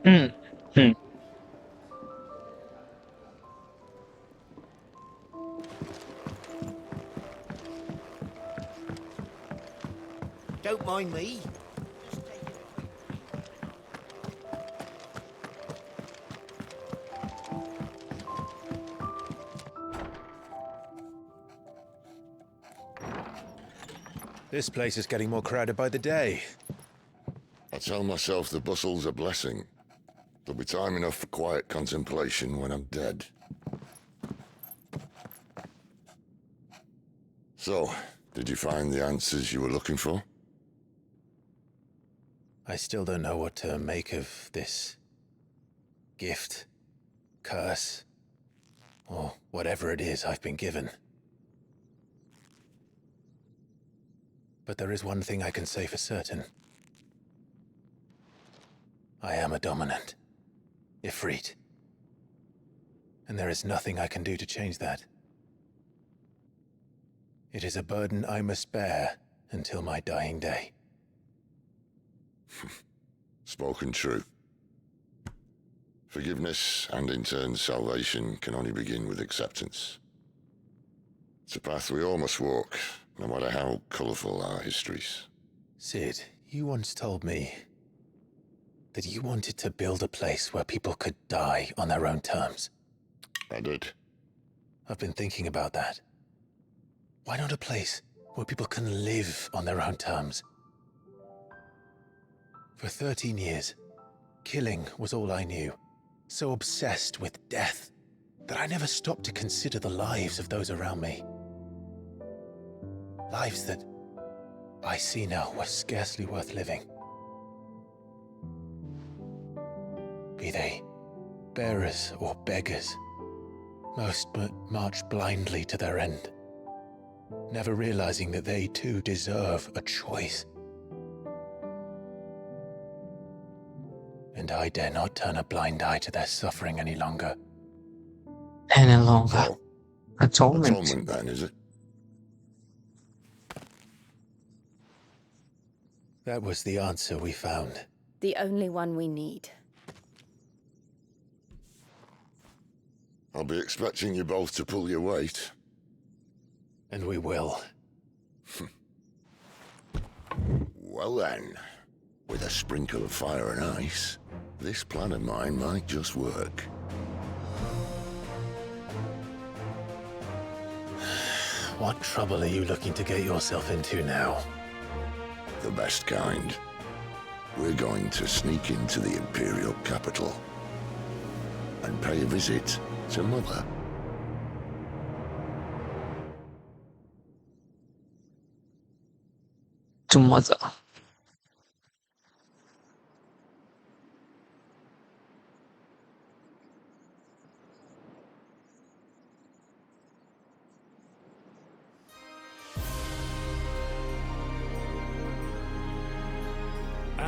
Hmm. Hmm. Don't mind me. This place is getting more crowded by the day. I tell myself the bustle's a blessing. There'll be time enough for quiet contemplation when I'm dead. So, did you find the answers you were looking for? I still don't know what to make of this gift, curse, or whatever it is I've been given. But there is one thing I can say for certain. I am a dominant, Ifrit. And there is nothing I can do to change that. It is a burden I must bear until my dying day. Spoken true. Forgiveness, and in turn salvation, can only begin with acceptance. It's a path we all must walk, no matter how colourful our histories. Sid, you once told me that you wanted to build a place where people could die on their own terms. I did. I've been thinking about that. Why not a place where people can live on their own terms? For 13 years, killing was all I knew. So obsessed with death that I never stopped to consider the lives of those around me. Lives that I see now were scarcely worth living. Be they bearers or beggars, most march blindly to their end, never realizing that they too deserve a choice. And I dare not turn a blind eye to their suffering any longer. Any longer. So, Atonement. atonement then, is it? That was the answer we found. The only one we need. I'll be expecting you both to pull your weight. And we will. Well then, with a sprinkle of fire and ice, this plan of mine might just work. What trouble are you looking to get yourself into now? The best kind. We're going to sneak into the Imperial capital and pay a visit to Mother. To mother.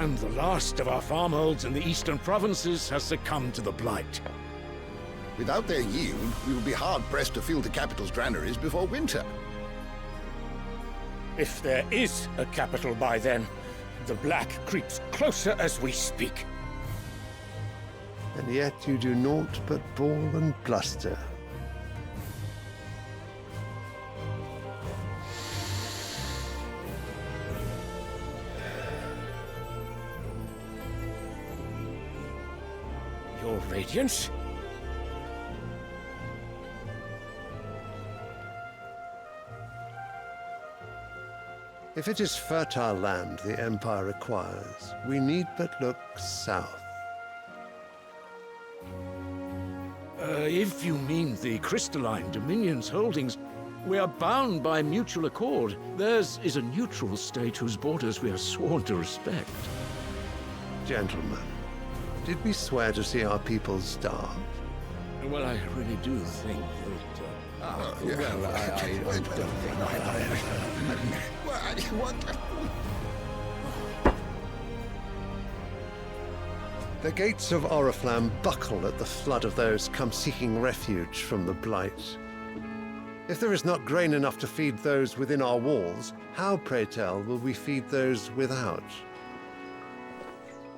And the last of our farmholds in the eastern provinces has succumbed to the blight. Without their yield, we will be hard-pressed to fill the capital's granaries before winter. If there is a capital by then, the black creeps closer as we speak. And yet you do naught but bawl and bluster. Your Radiance? If it is fertile land the Empire requires, we need but look south. If you mean the crystalline Dominion's holdings, we are bound by mutual accord. Theirs is a neutral state whose borders we are sworn to respect. Gentlemen, did we swear to see our people starve? Well, I really do think that... The gates of Oriflamme buckle at the flood of those come seeking refuge from the blight. If there is not grain enough to feed those within our walls, how, pray tell, will we feed those without?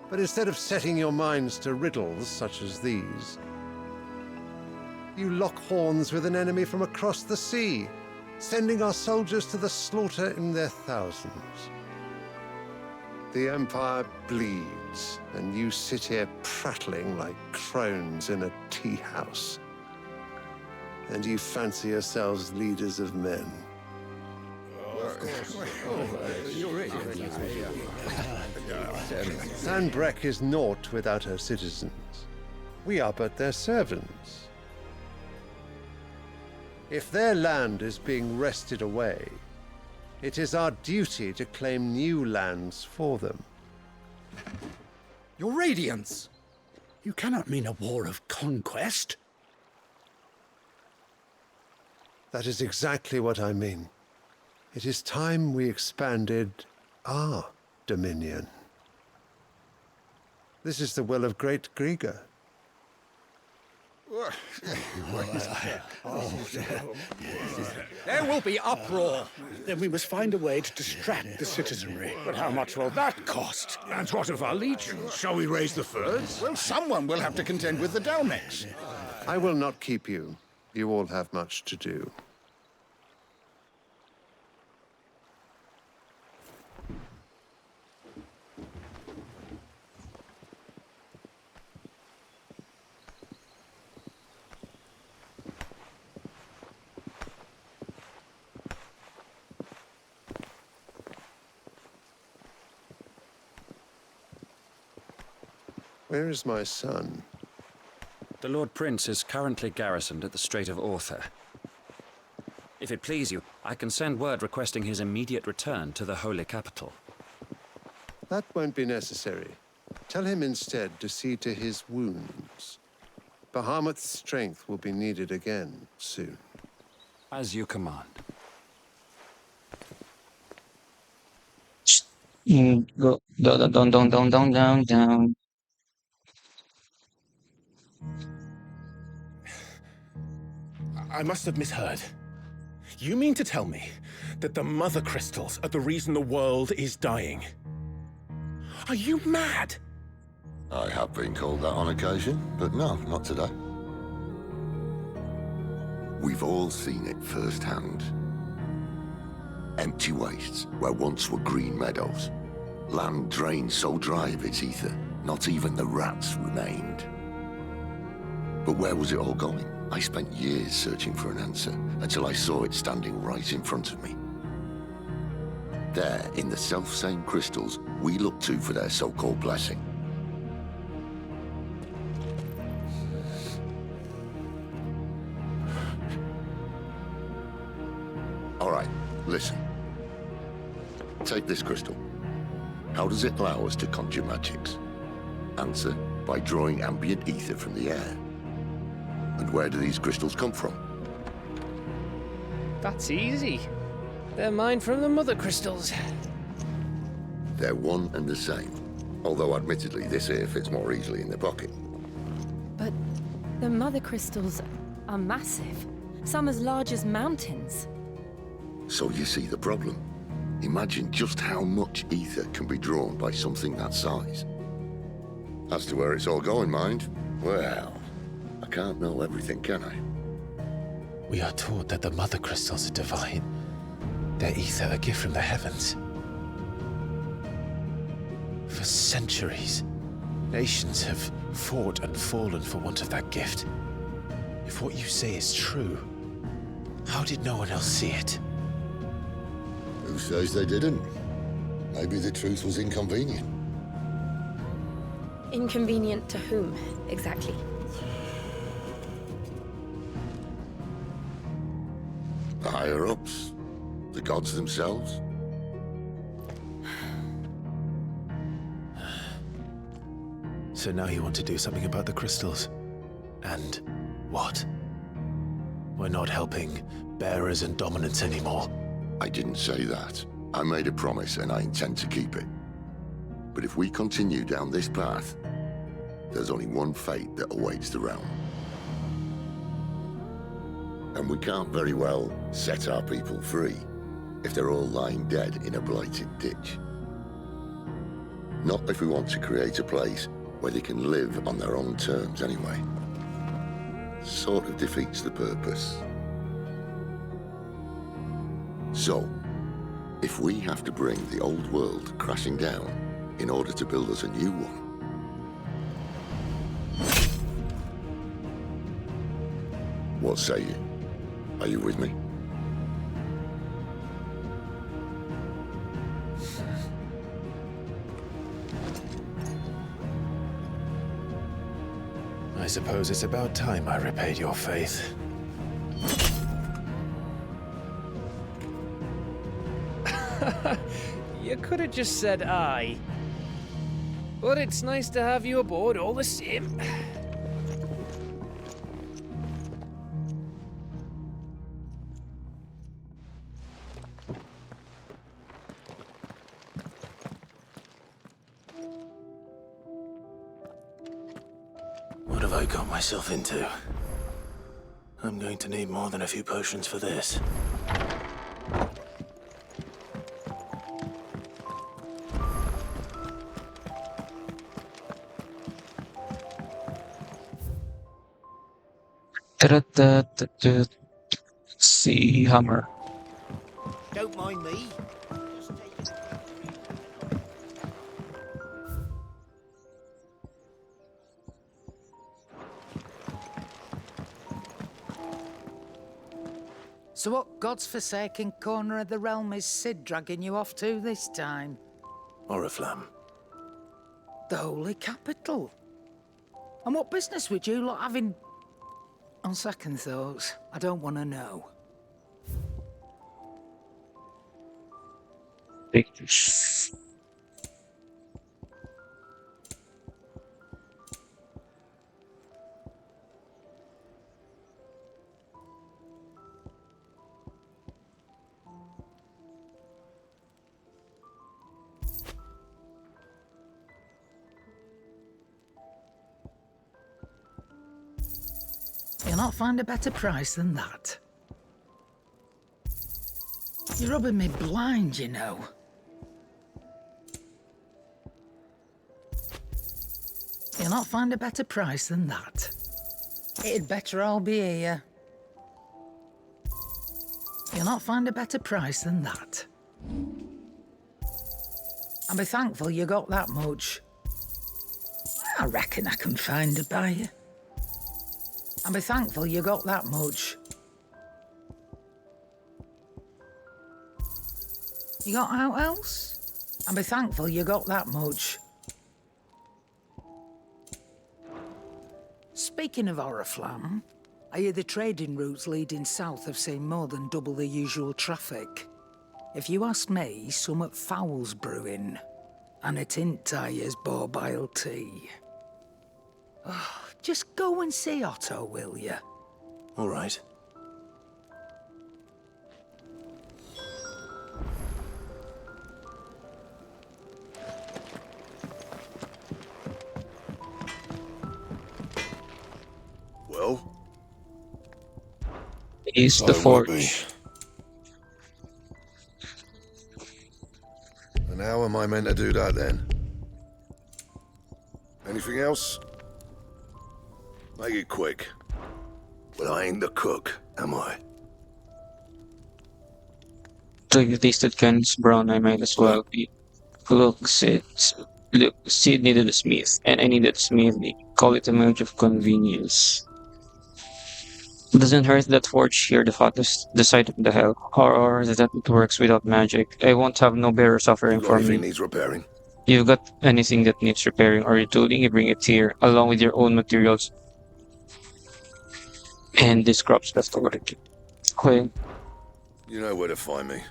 But instead of setting your minds to riddles such as these, you lock horns with an enemy from across the sea, sending our soldiers to the slaughter in their thousands. The Empire bleeds, and you sit here prattling like crones in a tea house. And you fancy yourselves leaders of men. Sandbreck is naught without her citizens. We are but their servants. If their land is being wrested away, it is our duty to claim new lands for them. Your Radiance! You cannot mean a war of conquest. That is exactly what I mean. It is time we expanded our dominion. This is the will of great Grieger. There will be uproar. Then we must find a way to distract the citizenry. But how much will that cost? And what of our legions? Shall we raise the furs? Well, someone will have to contend with the Dalmex. I will not keep you. You all have much to do. Where is my son? The Lord Prince is currently garrisoned at the Strait of Author. If it please you, I can send word requesting his immediate return to the Holy Capital. That won't be necessary. Tell him instead to see to his wounds. Bahamut's strength will be needed again soon. As you command. Go down. I must have misheard. You mean to tell me that the mother crystals are the reason the world is dying? Are you mad? I have been called that on occasion, but no, not today. We've all seen it firsthand. Empty wastes where once were green meadows. Land drained so dry of its ether, not even the rats remained. But where was it all going? I spent years searching for an answer, until I saw it standing right in front of me. There, in the self-same crystals we look to for their so-called blessing. All right, listen. Take this crystal. How does it allow us to conjure magics? Answer, by drawing ambient ether from the air. And where do these crystals come from? That's easy. They're mined from the mother crystals. They're one and the same. Although admittedly this here fits more easily in the pocket. But the mother crystals are massive. Some as large as mountains. So you see the problem. Imagine just how much ether can be drawn by something that size. As to where it's all going, mind, well, I can't know everything, can I? We are taught that the mother crystals are divine. Their ether a gift from the heavens. For centuries, nations have fought and fallen for want of that gift. If what you say is true, how did no one else see it? Who says they didn't? Maybe the truth was inconvenient. Inconvenient to whom, exactly? The higher-ups? The gods themselves? So now you want to do something about the crystals? And what? We're not helping bearers and dominants anymore. I didn't say that. I made a promise and I intend to keep it. But if we continue down this path, there's only one fate that awaits the realm. And we can't very well set our people free if they're all lying dead in a blighted ditch. Not if we want to create a place where they can live on their own terms anyway. Sort of defeats the purpose. So, if we have to bring the old world crashing down in order to build us a new one, what say you? Are you with me? I suppose it's about time I repaid your faith. You could have just said aye. But it's nice to have you aboard all the same. What have I got myself into? I'm going to need more than a few potions for this. See, Hummer. Don't mind me. So what God's forsaken corner of the realm is Sid dragging you off to this time? Oriflamme. The Holy Capital. And what business would you lot having... On second thoughts, I don't want to know. Pictures. You'll not find a better price than that. You're rubbing me blind, you know. You'll not find a better price than that. It'd better all be here. You'll not find a better price than that. I'll be thankful you got that much. I reckon I can find a buyer. I'll be thankful you got that much. You got out else? I'll be thankful you got that much. Speaking of Oriflamme, I hear the trading routes leading south have seen more than double the usual traffic. If you ask me, summat foul's brewing. And it ain't Tyre's borbile tea. Oh, just go and see Otto, will you? All right. Well? Is the So would be. forge. And how am I meant to do that then? Anything else? Make it quick. But I ain't the cook, am I? So you tasted Ken's brown, I might as well be. Look, Sid needed a smith, and I needed a smithy. Call it a marriage of convenience. Doesn't hurt that forge here the fattest, the sight of the hell, or that it works without magic. I won't have no bearer You suffering got for anything me. needs repairing? You've got anything that needs repairing or retooling, you bring it here, along with your own materials. And this crop's best to work. Okay. You know where to find me.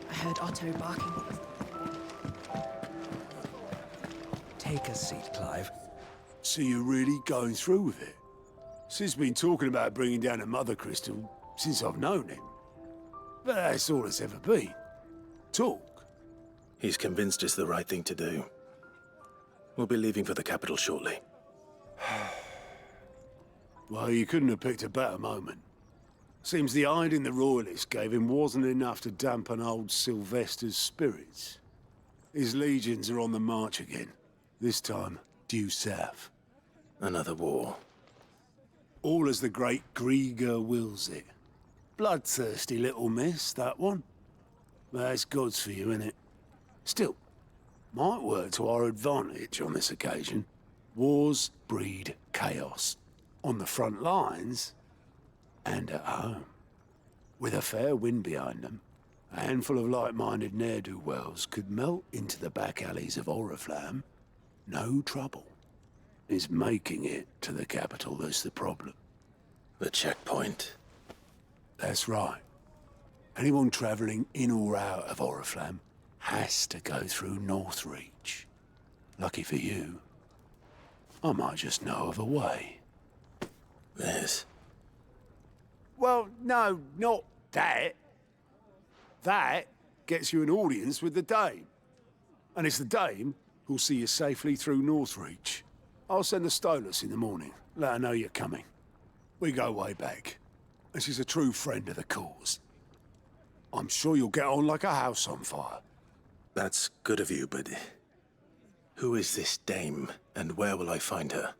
I heard Otto barking. Take a seat, Clive. So you're really going through with it? Sid's been talking about bringing down a mother crystal since I've known him. But that's all it's ever been. Talk. He's convinced it's the right thing to do. We'll be leaving for the capital shortly. Well, you couldn't have picked a better moment. Seems the hiding the Royalists gave him wasn't enough to dampen old Sylvester's spirits. His legions are on the march again. This time, due south. Another war. All as the great Grieger wills it. Bloodthirsty little miss, that one. That's God's for you, innit? Still, might work to our advantage on this occasion. Wars breed chaos. On the front lines, and at home. With a fair wind behind them, a handful of like-minded ne'er-do-wells could melt into the back alleys of Oriflamme. No trouble. It's making it to the capital that's the problem. The checkpoint. That's right. Anyone travelling in or out of Oriflamme has to go through Northreach. Lucky for you, I might just know of a way. This. Well, no, not that. That gets you an audience with the Dame. And it's the Dame who'll see you safely through Northreach. I'll send the Stolas in the morning, let her know you're coming. We go way back, and she's a true friend of the cause. I'm sure you'll get on like a house on fire. That's good of you, but who is this dame, and where will I find her?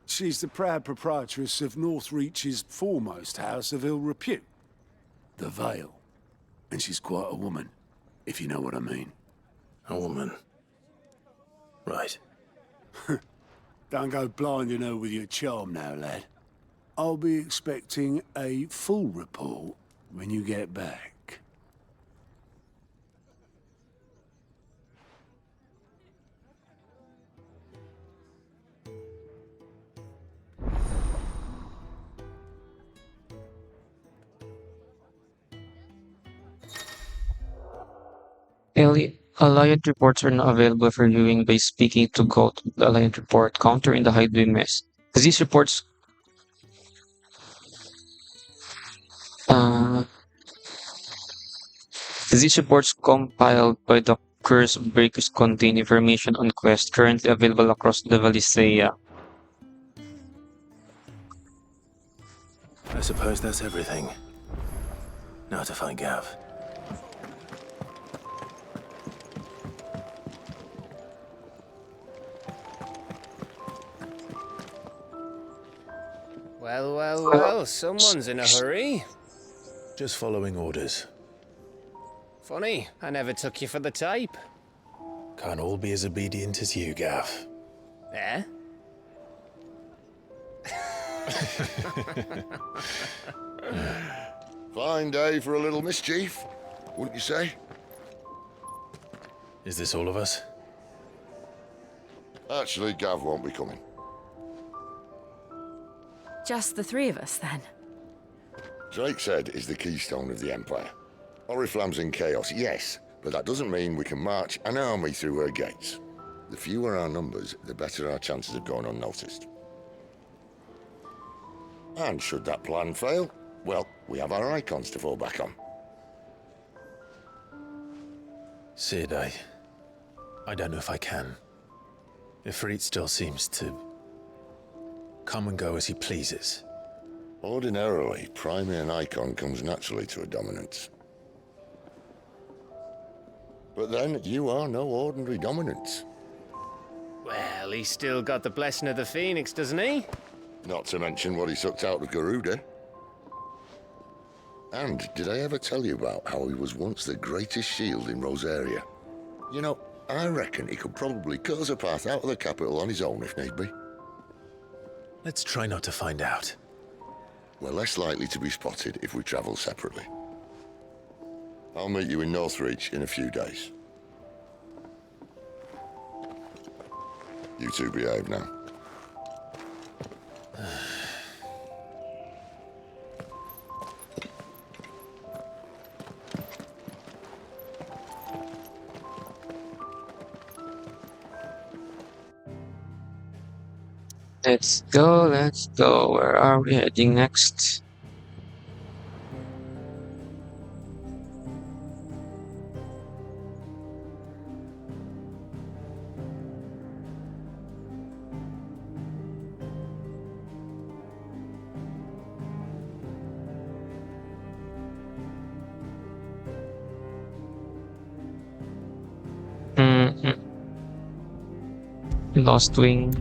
She's the proud proprietress of Northreach's foremost house of ill repute, the Vale. And she's quite a woman, if you know what I mean. A woman. Right. Don't go blinding her with your charm now, lad. I'll be expecting a full report when you get back. Alliant reports are now available for viewing by speaking to go to the Alliant report counter in the Hideaway Mess. These reports uh, these reports compiled by the Curse Breakers contain information on quests currently available across the Valisthea. I suppose that's everything. Now to find Gav. Well, someone's in a hurry. Just following orders. Funny, I never took you for the type. Can't all be as obedient as you, Gav. Eh? Fine day for a little mischief, wouldn't you say? Is this all of us? Actually, Gav won't be coming. Just the three of us, then? Drake's Head is the keystone of the Empire. Oriflamme's in chaos, yes, but that doesn't mean we can march an army through her gates. The fewer our numbers, the better our chances of going unnoticed. And should that plan fail, well, we have our icons to fall back on. Sid, I don't know if I can. Ifrit still seems to come and go as he pleases. Ordinarily, priming an icon comes naturally to a dominance. But then, you are no ordinary dominance. Well, he's still got the blessing of the Phoenix, doesn't he? Not to mention what he sucked out of Garuda. And did I ever tell you about how he was once the greatest shield in Rosaria? You know, I reckon he could probably cut us a path out of the capital on his own if need be. Let's try not to find out. We're less likely to be spotted if we travel separately. I'll meet you in Northreach in a few days. You two behave now. Let's go, let's go. Where are we heading next? Mhm. Lost Wing.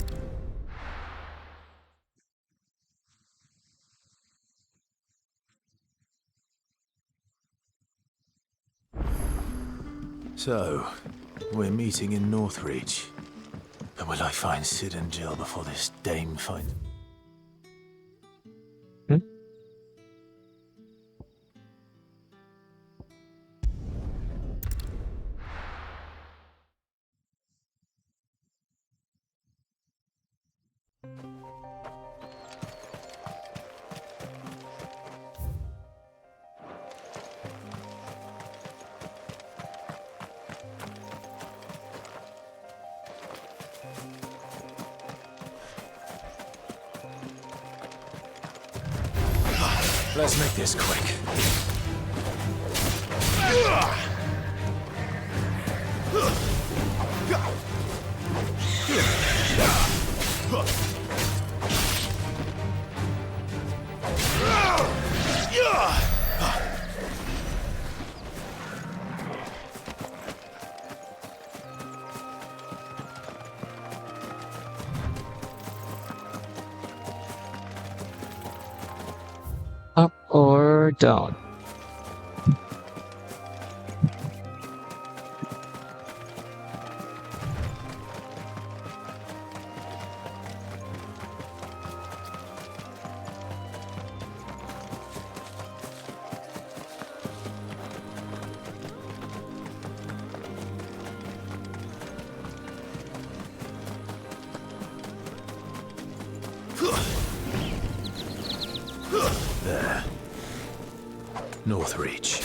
So, we're meeting in Northreach. And will I find Sid and Jill before this dame finds... Let's make this quick. Up or down? There. Northreach.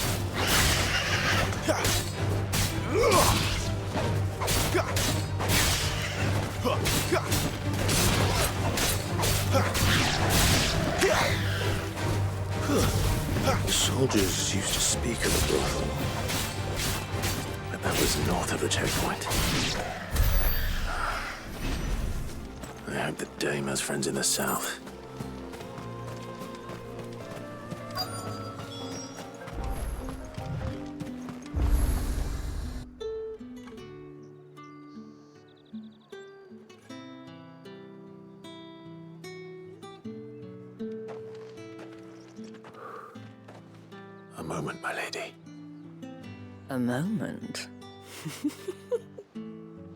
The soldiers used to speak of the brothel, But that was north of the checkpoint. I hope the dame has friends in the south. A moment, my lady. A moment?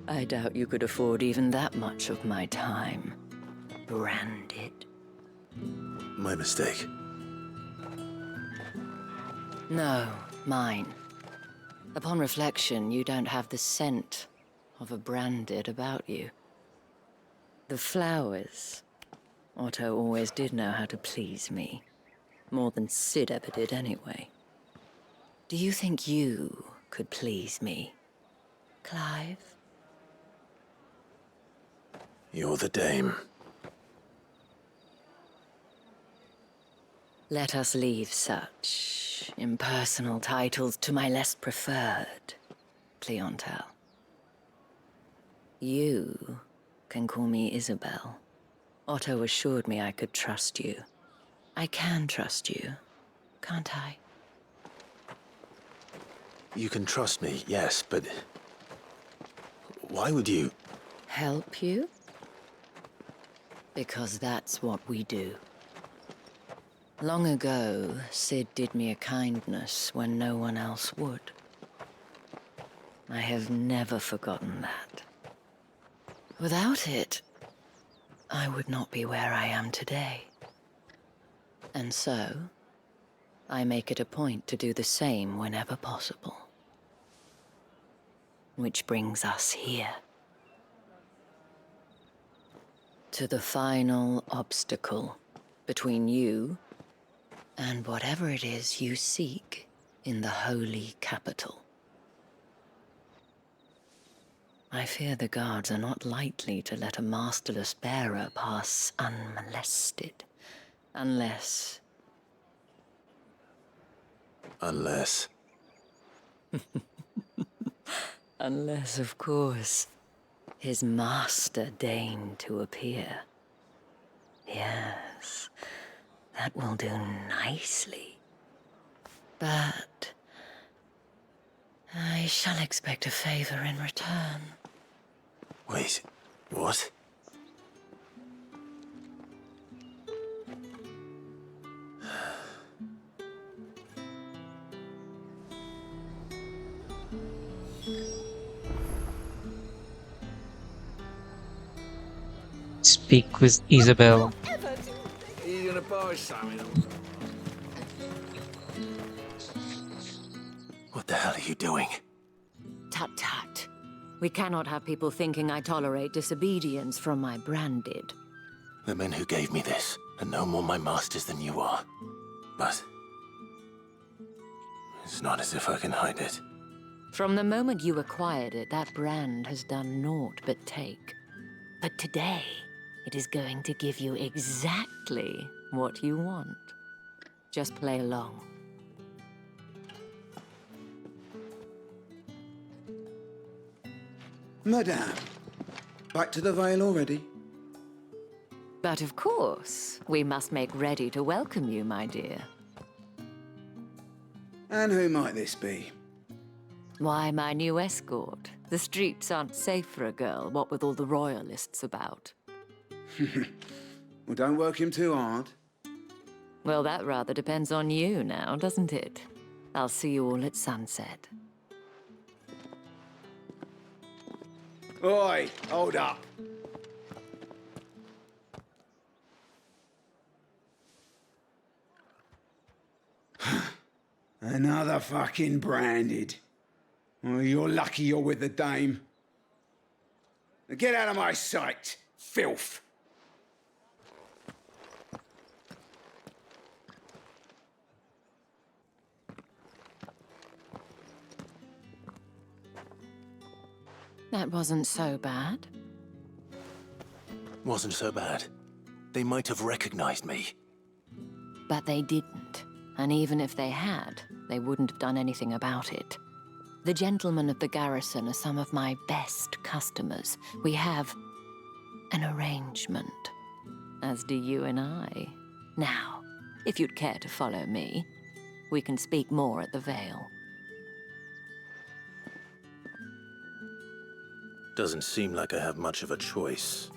I doubt you could afford even that much of my time. Branded. My mistake. No, mine. Upon reflection, you don't have the scent of a branded about you. The flowers. Otto always did know how to please me. More than Sid ever did anyway. Do you think you could please me, Clive? You're the dame. Let us leave such impersonal titles to my less preferred. Cleontel. You can call me Isabel. Otto assured me I could trust you. I can trust you, can't I? You can trust me, yes, but why would you? Help you? Because that's what we do. Long ago, Sid did me a kindness when no one else would. I have never forgotten that. Without it, I would not be where I am today. And so, I make it a point to do the same whenever possible. Which brings us here. To the final obstacle between you and whatever it is you seek in the holy capital. I fear the guards are not likely to let a masterless bearer pass unmolested. Unless... Unless... Unless, of course, his master deigned to appear. Yes, that will do nicely. But... I shall expect a favor in return. Wait, what? Speak with Isabel. Are you gonna buy something? What the hell are you doing? Tut-tut. We cannot have people thinking I tolerate disobedience from my branded. The men who gave me this are no more my masters than you are. But... it's not as if I can hide it. From the moment you acquired it, that brand has done naught but take. But today, it is going to give you exactly what you want. Just play along. Madame, back to the Vale already? But of course, we must make ready to welcome you, my dear. And who might this be? Why, my new escort. The streets aren't safe for a girl, what with all the royalists about. Well, don't work him too hard. Well, that rather depends on you now, doesn't it? I'll see you all at sunset. Oi, hold up. Another fucking branded. Well, you're lucky you're with the dame. Now get out of my sight, filth. That wasn't so bad. Wasn't so bad. They might have recognized me. But they didn't. And even if they had, they wouldn't have done anything about it. The gentlemen of the garrison are some of my best customers. We have an arrangement, as do you and I. Now, if you'd care to follow me, we can speak more at the Vale. Doesn't seem like I have much of a choice.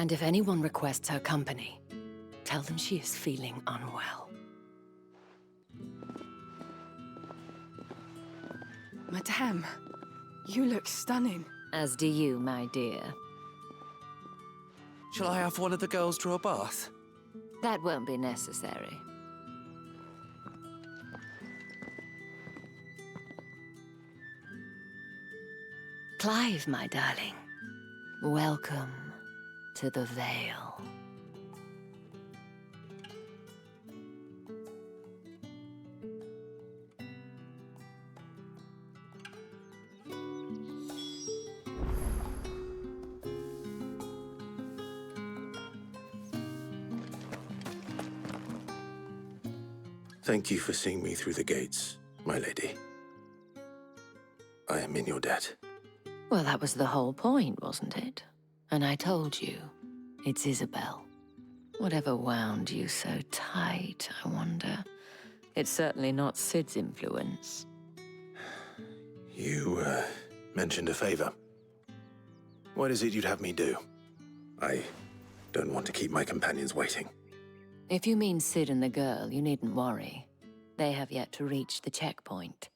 And if anyone requests her company, tell them she is feeling unwell. Madame, you look stunning. As do you, my dear. Shall I have one of the girls draw a bath? That won't be necessary. Clive, my darling. Welcome to the Vale. Thank you for seeing me through the gates, my lady. I am in your debt. Well, that was the whole point, wasn't it? And I told you, it's Isabel. Whatever wound you so tight, I wonder. It's certainly not Sid's influence. You, mentioned a favor. What is it you'd have me do? I don't want to keep my companions waiting. If you mean Sid and the girl, you needn't worry. They have yet to reach the checkpoint.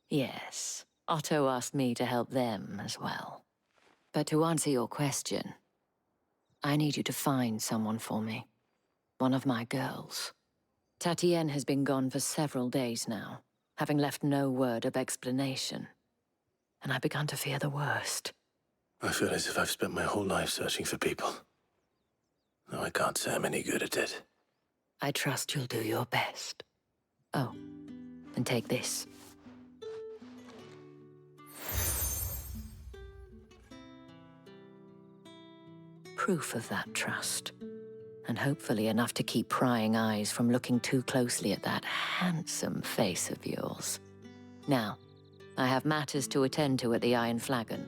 Yes, Otto asked me to help them as well. But to answer your question, I need you to find someone for me. One of my girls. Tatienne has been gone for several days now, having left no word of explanation. And I've begun to fear the worst. I feel as if I've spent my whole life searching for people. Though I can't say I'm any good at it. I trust you'll do your best. Oh, and take this. Proof of that trust. And hopefully enough to keep prying eyes from looking too closely at that handsome face of yours. Now, I have matters to attend to at the Iron Flagon.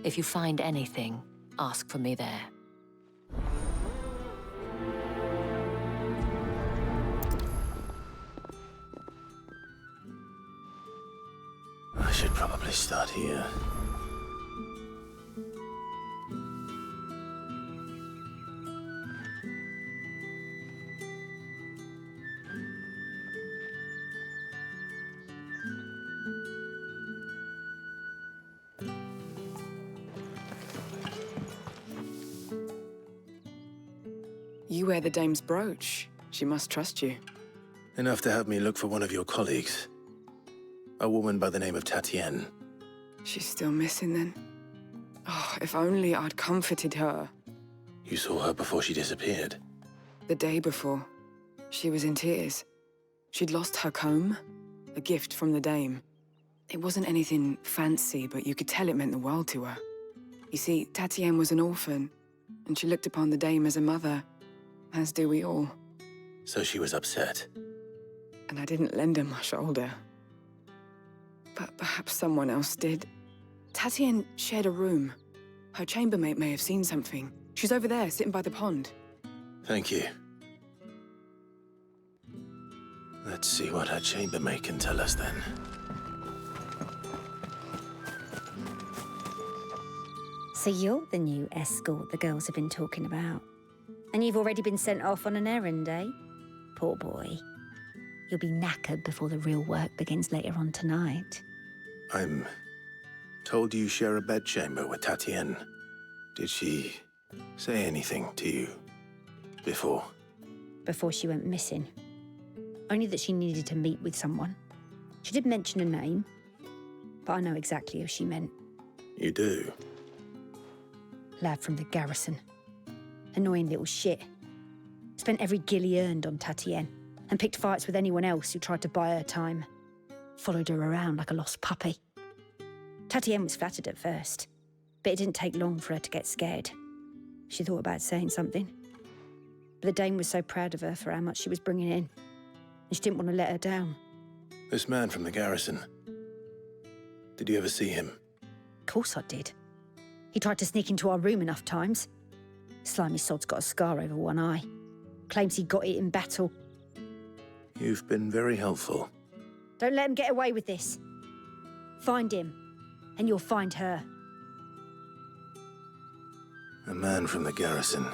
If you find anything, ask for me there. I should probably start here. You wear the dame's brooch. She must trust you. Enough to have me look for one of your colleagues. A woman by the name of Tatienne. She's still missing then. Oh, if only I'd comforted her. You saw her before she disappeared. The day before, she was in tears. She'd lost her comb, a gift from the dame. It wasn't anything fancy, but you could tell it meant the world to her. You see, Tatienne was an orphan, and she looked upon the dame as a mother, as do we all. So she was upset. And I didn't lend her my shoulder. But perhaps someone else did. Tatienne shared a room. Her chambermaid may have seen something. She's over there, sitting by the pond. Thank you. Let's see what her chambermaid can tell us then. So you're the new escort the girls have been talking about. And you've already been sent off on an errand, eh? Poor boy. You'll be knackered before the real work begins later on tonight. I'm told you share a bedchamber with Tatienne. Did she say anything to you before? Before she went missing. Only that she needed to meet with someone. She did mention a name, but I know exactly who she meant. You do? Lad from the garrison. Annoying little shit. Spent every guil he earned on Tatienne and picked fights with anyone else who tried to buy her time. Followed her around like a lost puppy. Tatienne was flattered at first, but it didn't take long for her to get scared. She thought about saying something. But the dame was so proud of her for how much she was bringing in, and she didn't want to let her down. This man from the garrison. Did you ever see him? Of course I did. He tried to sneak into our room enough times. Slimy sod's got a scar over one eye. Claims he got it in battle. You've been very helpful. Don't let him get away with this. Find him, and you'll find her. A man from the garrison.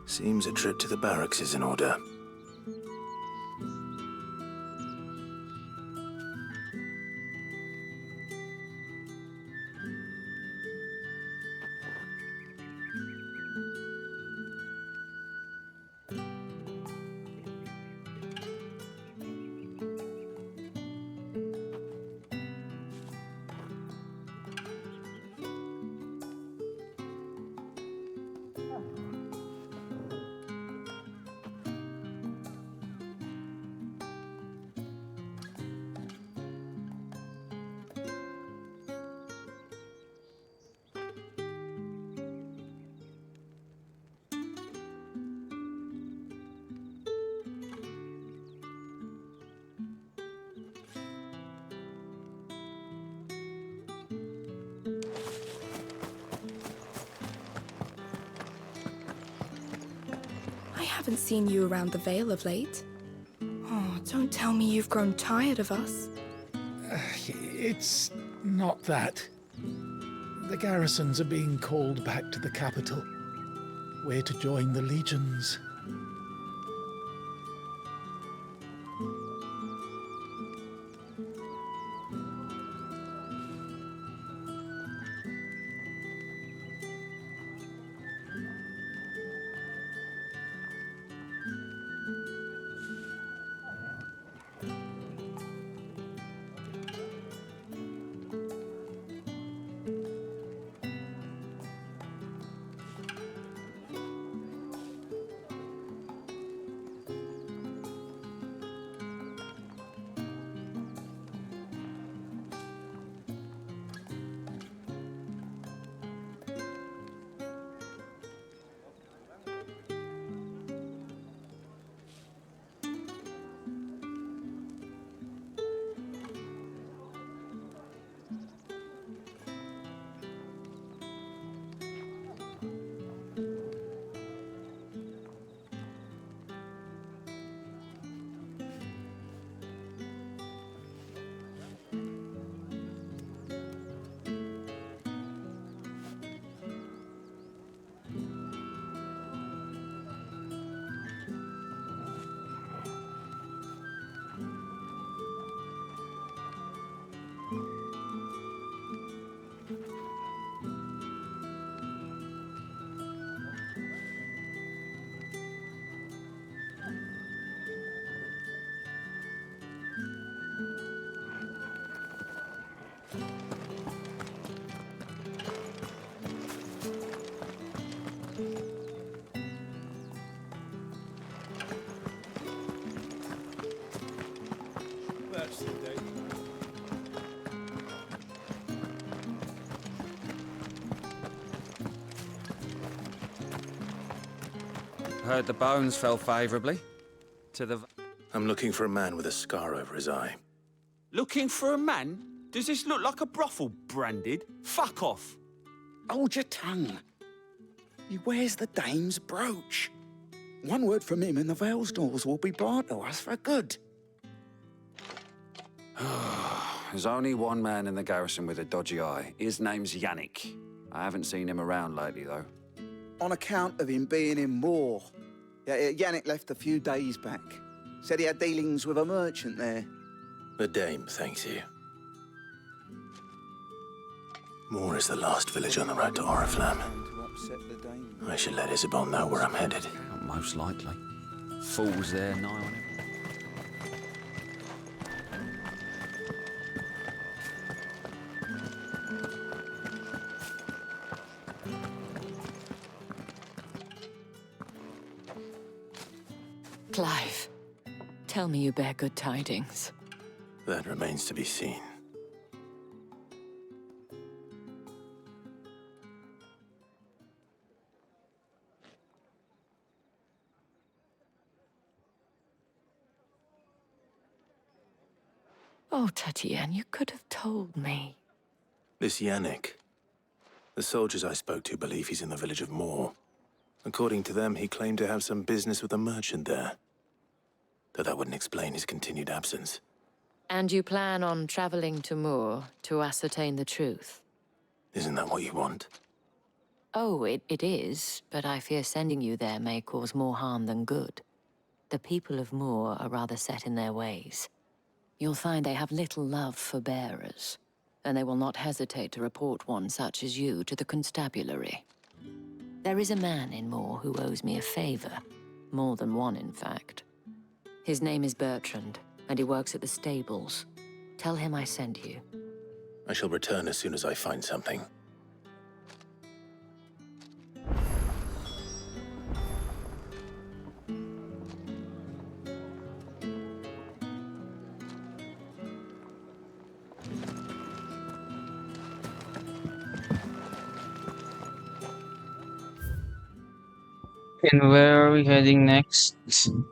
Seems a trip to the barracks is in order. I haven't seen you around the Vale of late. Oh, don't tell me you've grown tired of us. It's not that. The garrisons are being called back to the capital. We're to join the legions. Heard the bones fell favourably to the... I'm looking for a man with a scar over his eye. Looking for a man? Does this look like a brothel, Branded? Fuck off. Hold your tongue. He wears the dame's brooch. One word from him and the Vale's doors will be barred to us for good. There's only one man in the garrison with a dodgy eye. His name's Yannick. I haven't seen him around lately, though. On account of him being in war. Yeah, Yannick left a few days back. Said he had dealings with a merchant there. The dame thanks you. Moor is the last village on the road to Oriflamme. I should let Isabel know where I'm headed. Most likely. Fools there, nigh on him. Clive, tell me you bear good tidings. That remains to be seen. Oh, Tatienne, you could have told me. This Yannick. The soldiers I spoke to believe he's in the village of Moor. According to them, he claimed to have some business with a merchant there. Though that wouldn't explain his continued absence. And you plan on traveling to Moor to ascertain the truth? Isn't that what you want? Oh, it is, but I fear sending you there may cause more harm than good. The people of Moor are rather set in their ways. You'll find they have little love for bearers, and they will not hesitate to report one such as you to the constabulary. There is a man in Moor who owes me a favor. More than one, in fact. His name is Bertrand, and he works at the stables. Tell him I sent you. I shall return as soon as I find something. And where are we heading next? The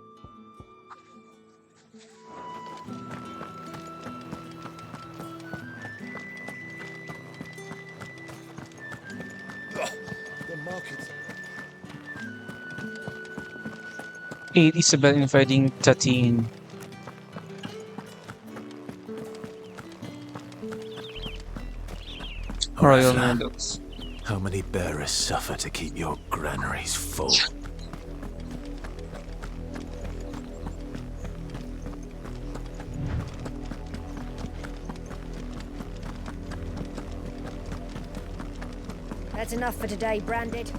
market. 8 Isabel inviting Tatine. Royal Oriflamme, Meadows. how many bearers suffer to keep your granaries full? That's enough for today, Branded.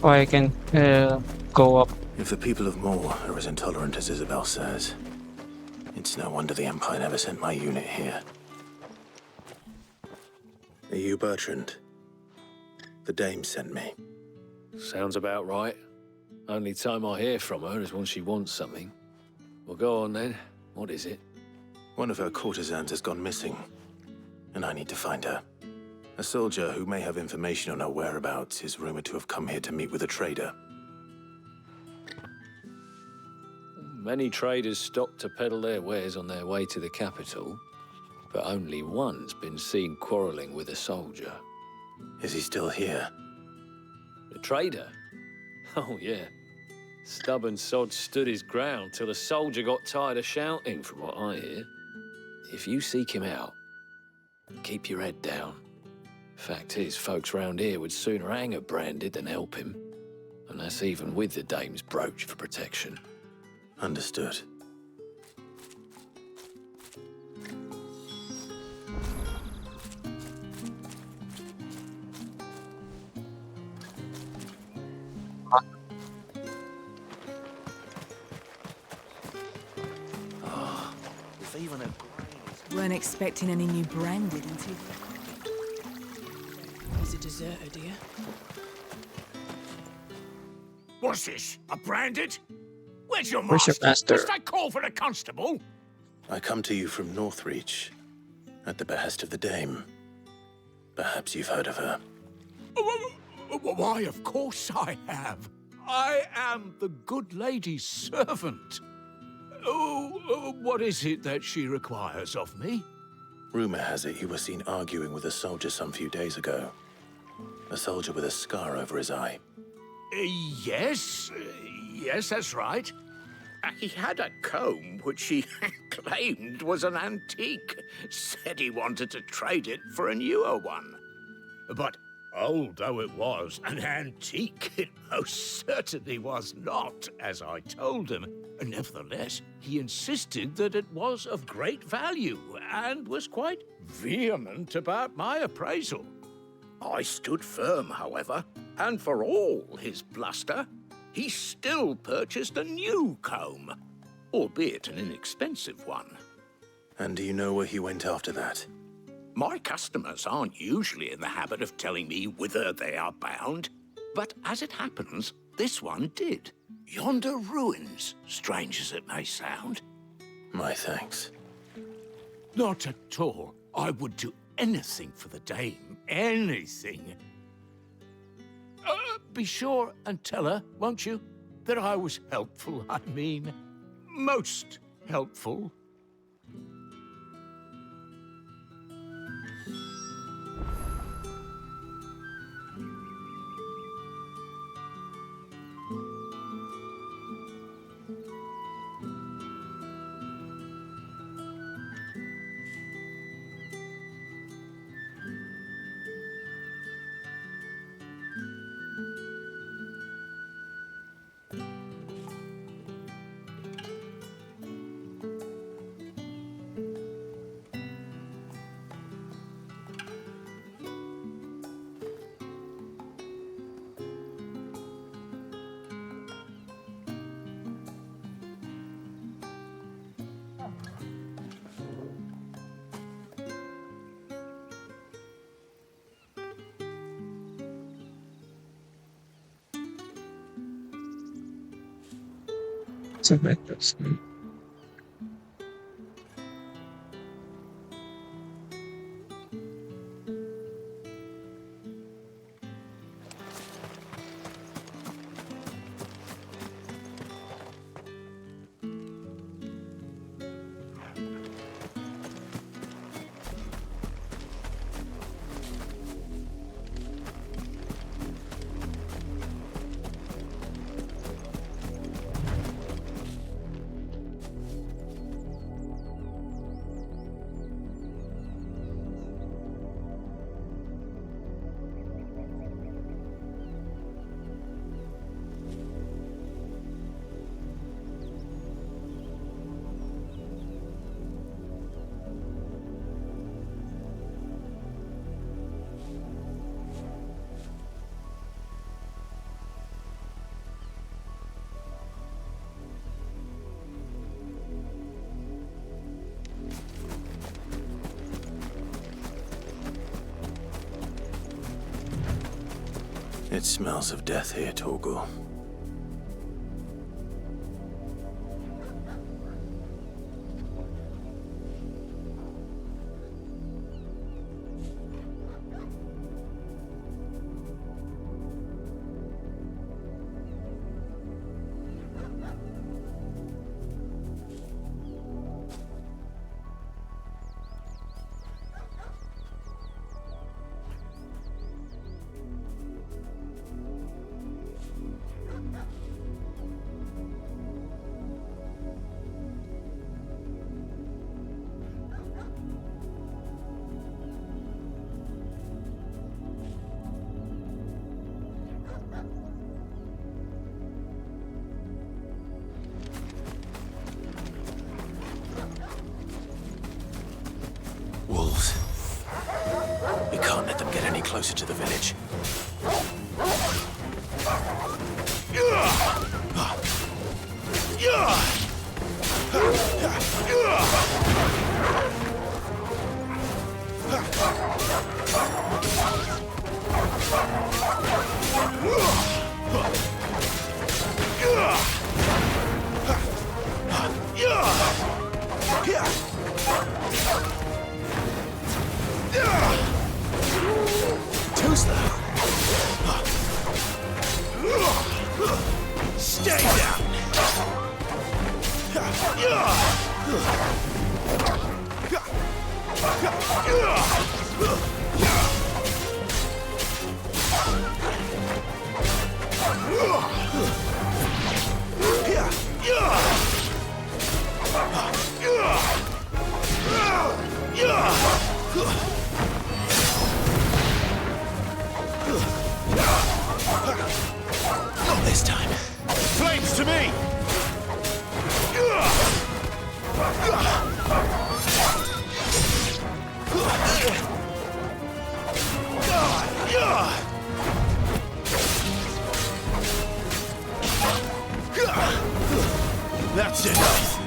Oh, I can go up. If the people of Moor are as intolerant as Isabel says, it's no wonder the Empire never sent my unit here. Are you Bertrand? The dame sent me. Sounds about right. Only time I hear from her is when she wants something. Well, go on then. What is it? One of her courtesans has gone missing, and I need to find her. A soldier who may have information on her whereabouts is rumored to have come here to meet with a trader. Many traders stop to peddle their wares on their way to the capital, but only one's been seen quarreling with a soldier. Is he still here? The trader? Oh, yeah. Stubborn sod stood his ground till the soldier got tired of shouting, from what I hear. If you seek him out, keep your head down. Fact is, folks round here would sooner hang a Branded than help him. And that's even with the dame's brooch for protection. Understood. Weren't expecting any new Branded until... He's a deserter, dear. What's this? A Branded? Where's your Where's your master? master? Must I call for the constable? I come to you from Northreach, at the behest of the dame. Perhaps you've heard of her. Why, of course I have. I am the good lady's servant. What is it that she requires of me? Rumor has it you were seen arguing with a soldier some few days ago. A soldier with a scar over his eye. Yes, that's right. He had a comb which he claimed was an antique. Said he wanted to trade it for a newer one. But old though it was, an antique it most certainly was not, as I told him. Nevertheless, he insisted that it was of great value and was quite vehement about my appraisal. I stood firm, however, and for all his bluster, he still purchased a new comb, albeit an inexpensive one. And do you know where he went after that? My customers aren't usually in the habit of telling me whither they are bound, but as it happens, this one did. Yonder ruins, strange as it may sound, My thanks. Not at all. I would do anything for the dame. Anything. Be sure and tell her, won't you, that I was helpful. I mean, most helpful. So that's It smells of death here, Torgal. Wolves. We can't let them get any closer to the village. Too slow. Stay down. Not this time. Flames to me! That's enough.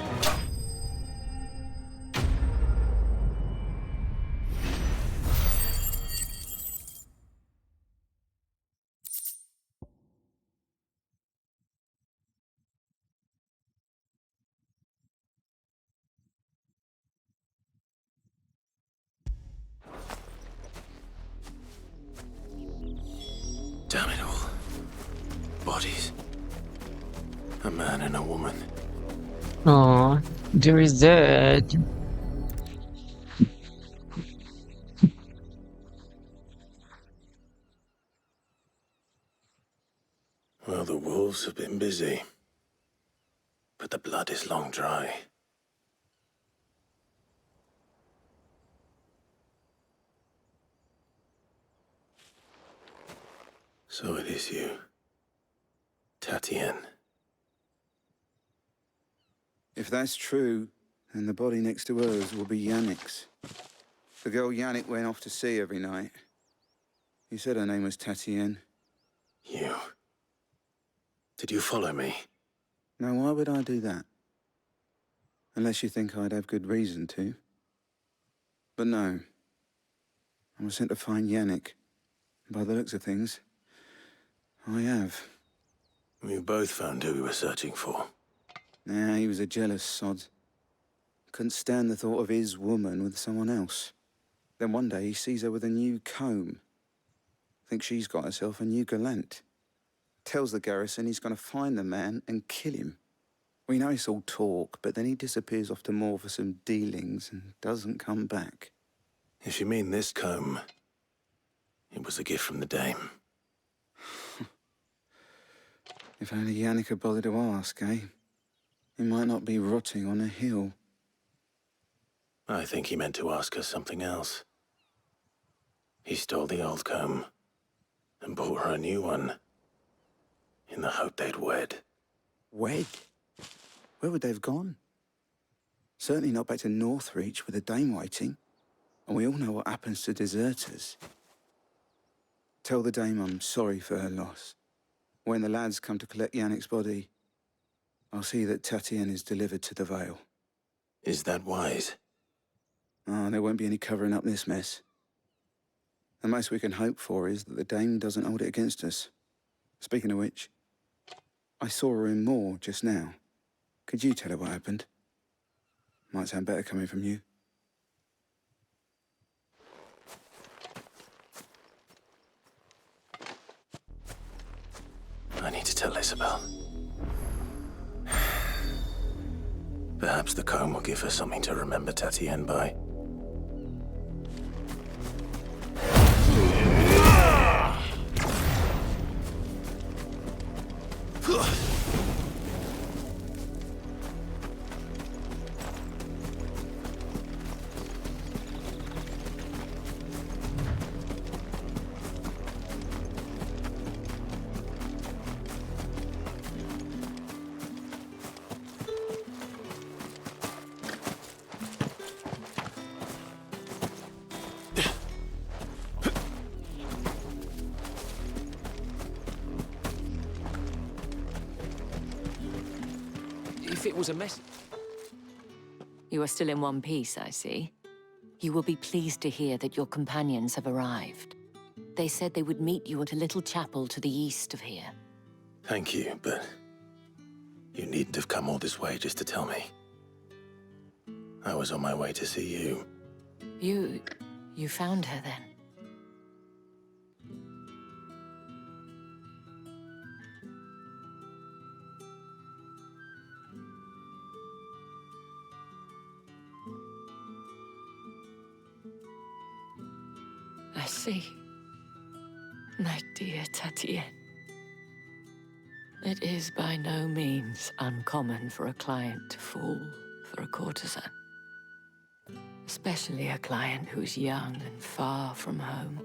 bodies. A man and a woman. Aw, there is dead. Well, the wolves have been busy. But the blood is long dry. So it is you, Tatien. If that's true, then the body next to hers will be Yannick's. The girl Yannick went off to see every night. He said her name was Tatien. You. Did you follow me? Now, why would I do that? Unless you think I'd have good reason to. But no. I was sent to find Yannick. By the looks of things, I have. We both found who we were searching for. Nah, he was a jealous sod. Couldn't stand the thought of his woman with someone else. Then one day he sees her with a new comb. Thinks she's got herself a new gallant. Tells the garrison he's going to find the man and kill him. We know it's all talk, but then he disappears off to Moor for some dealings and doesn't come back. If you mean this comb, it was a gift from the dame. If only Yannick had bothered to ask, eh? He might not be rotting on a hill. I think he meant to ask her something else. He stole the old comb and bought her a new one in the hope they'd wed. Wed? Where would they have gone? Certainly not back to Northreach with the dame waiting. And we all know what happens to deserters. Tell the dame I'm sorry for her loss. When the lads come to collect Yannick's body, I'll see that Tatien is delivered to the Vale. Is that wise? Ah, there won't be any covering up this mess. The most we can hope for is that the dame doesn't hold it against us. Speaking of which, I saw her in Moor just now. Could you tell her what happened? Might sound better coming from you. I need to tell Isabel. Perhaps the comb will give her something to remember Tatien by. If it was a mess... You are still in one piece, I see. You will be pleased to hear that your companions have arrived. They said they would meet you at a little chapel to the east of here. Thank you, but you needn't have come all this way just to tell me. I was on my way to see you. You found her then? I see. My dear Tatien. It is by no means uncommon for a client to fall for a courtesan. Especially a client who's young and far from home.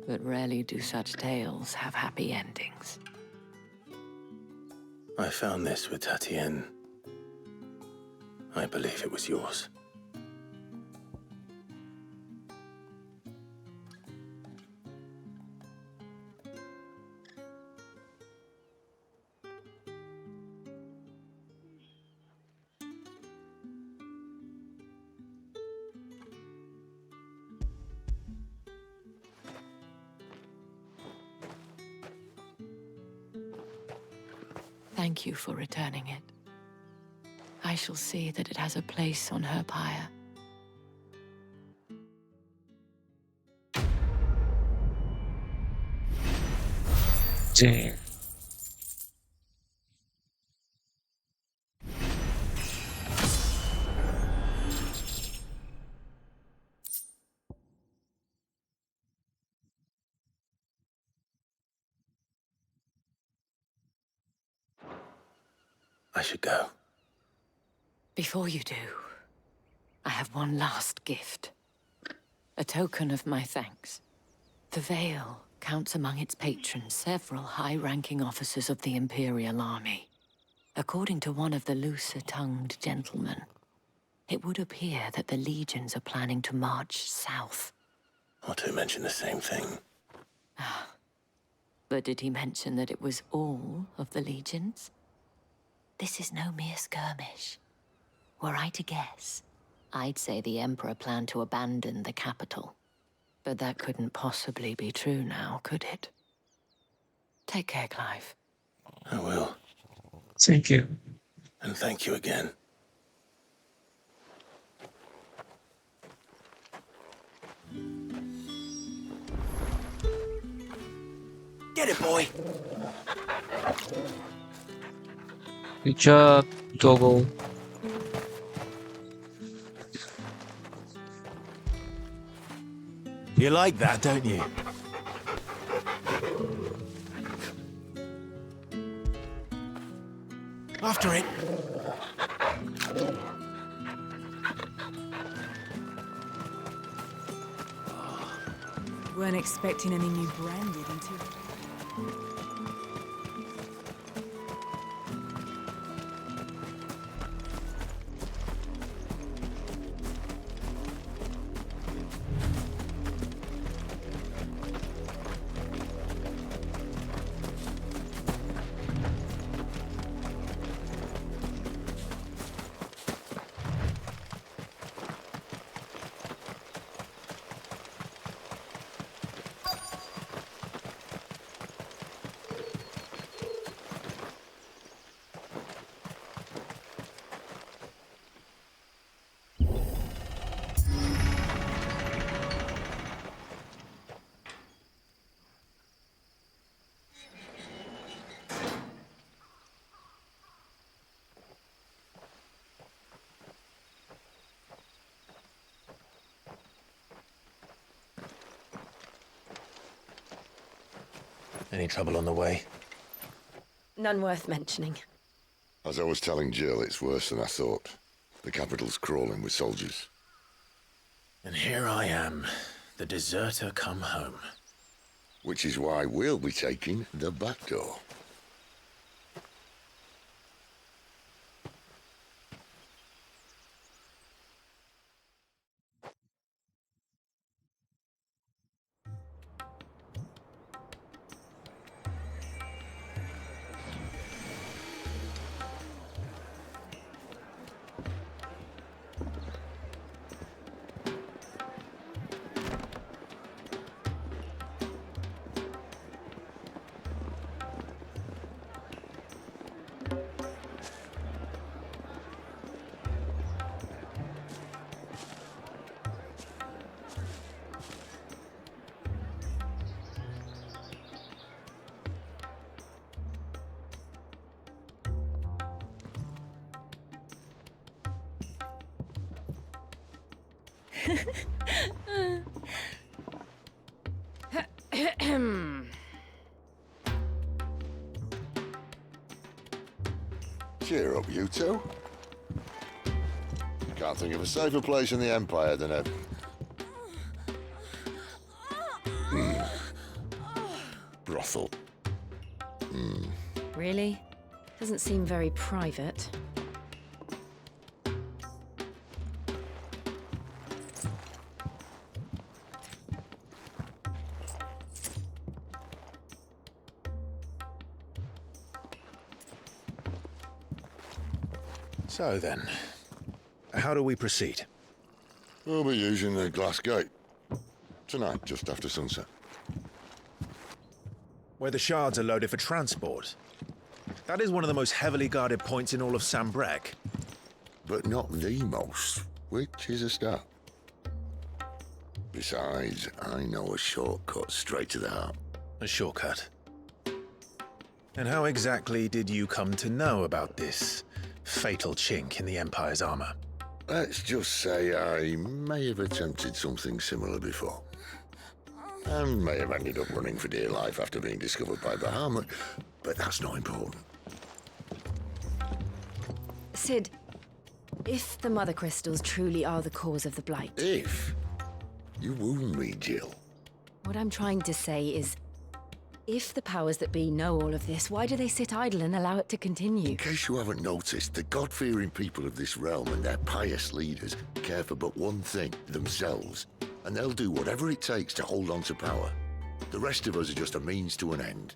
But rarely do such tales have happy endings. I found this with Tatien. I believe it was yours. Thank you for returning it. I shall see that it has a place on her pyre. Damn. I should go. Before you do, I have one last gift. A token of my thanks. The Vale counts among its patrons several high-ranking officers of the Imperial Army. According to one of the looser-tongued gentlemen, it would appear that the legions are planning to march south. Or to mention the same thing. But did he mention that it was all of the legions? This is no mere skirmish. Were I to guess, I'd say the Emperor planned to abandon the capital. But that couldn't possibly be true now, could it? Take care, Clive. I will. Thank you. And thank you again. Get it, boy! Good job, Double. You like that, don't you? After it. Weren't expecting any new branded until... Any trouble on the way? None worth mentioning. As I was telling Jill, it's worse than I thought. The capital's crawling with soldiers. And here I am, the deserter come home. Which is why we'll be taking the back door. Cheer up, you two. Can't think of a safer place in the Empire than a... brothel. Really? Doesn't seem very private. So then, how do we proceed? We'll be using the glass gate. Tonight, just after sunset. Where the shards are loaded for transport. That is one of the most heavily guarded points in all of Sambrec. But not the most, which is a start. Besides, I know a shortcut straight to the heart. A shortcut? And how exactly did you come to know about this fatal chink in the Empire's armor? Let's just say I may have attempted something similar before. And may have ended up running for dear life after being discovered by Bahamut, but that's not important. Sid, if the Mother Crystals truly are the cause of the Blight... If? You wound me, Jill. What I'm trying to say is, if the powers that be know all of this, why do they sit idle and allow it to continue? In case you haven't noticed, the God-fearing people of this realm and their pious leaders care for but one thing, themselves. And they'll do whatever it takes to hold on to power. The rest of us are just a means to an end.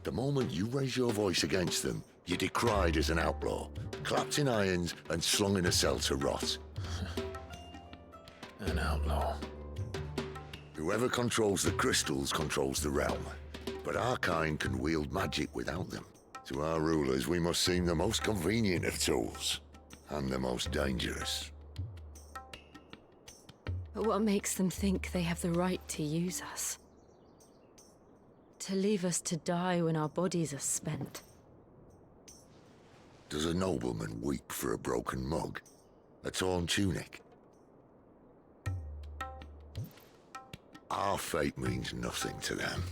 The moment you raise your voice against them, you're decried as an outlaw, clapped in irons and slung in a cell to rot. An outlaw. Whoever controls the crystals controls the realm. But our kind can wield magic without them. To our rulers, we must seem the most convenient of tools, and the most dangerous. But what makes them think they have the right to use us? To leave us to die when our bodies are spent? Does a nobleman weep for a broken mug? A torn tunic? Our fate means nothing to them.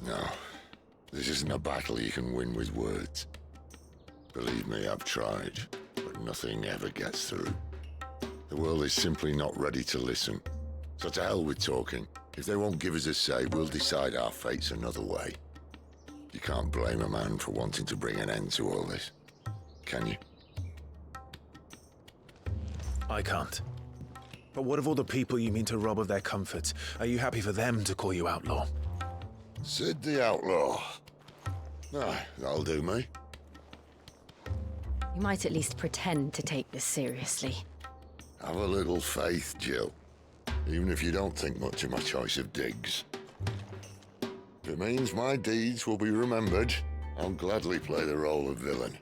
No, this isn't a battle you can win with words. Believe me, I've tried, but nothing ever gets through. The world is simply not ready to listen. So to hell with talking. If they won't give us a say, we'll decide our fates another way. You can't blame a man for wanting to bring an end to all this, can you? I can't. But what of all the people you mean to rob of their comforts? Are you happy for them to call you outlaw? Sid the Outlaw. Aye, that'll do me. You might at least pretend to take this seriously. Have a little faith, Jill. Even if you don't think much of my choice of digs. If it means my deeds will be remembered, I'll gladly play the role of villain.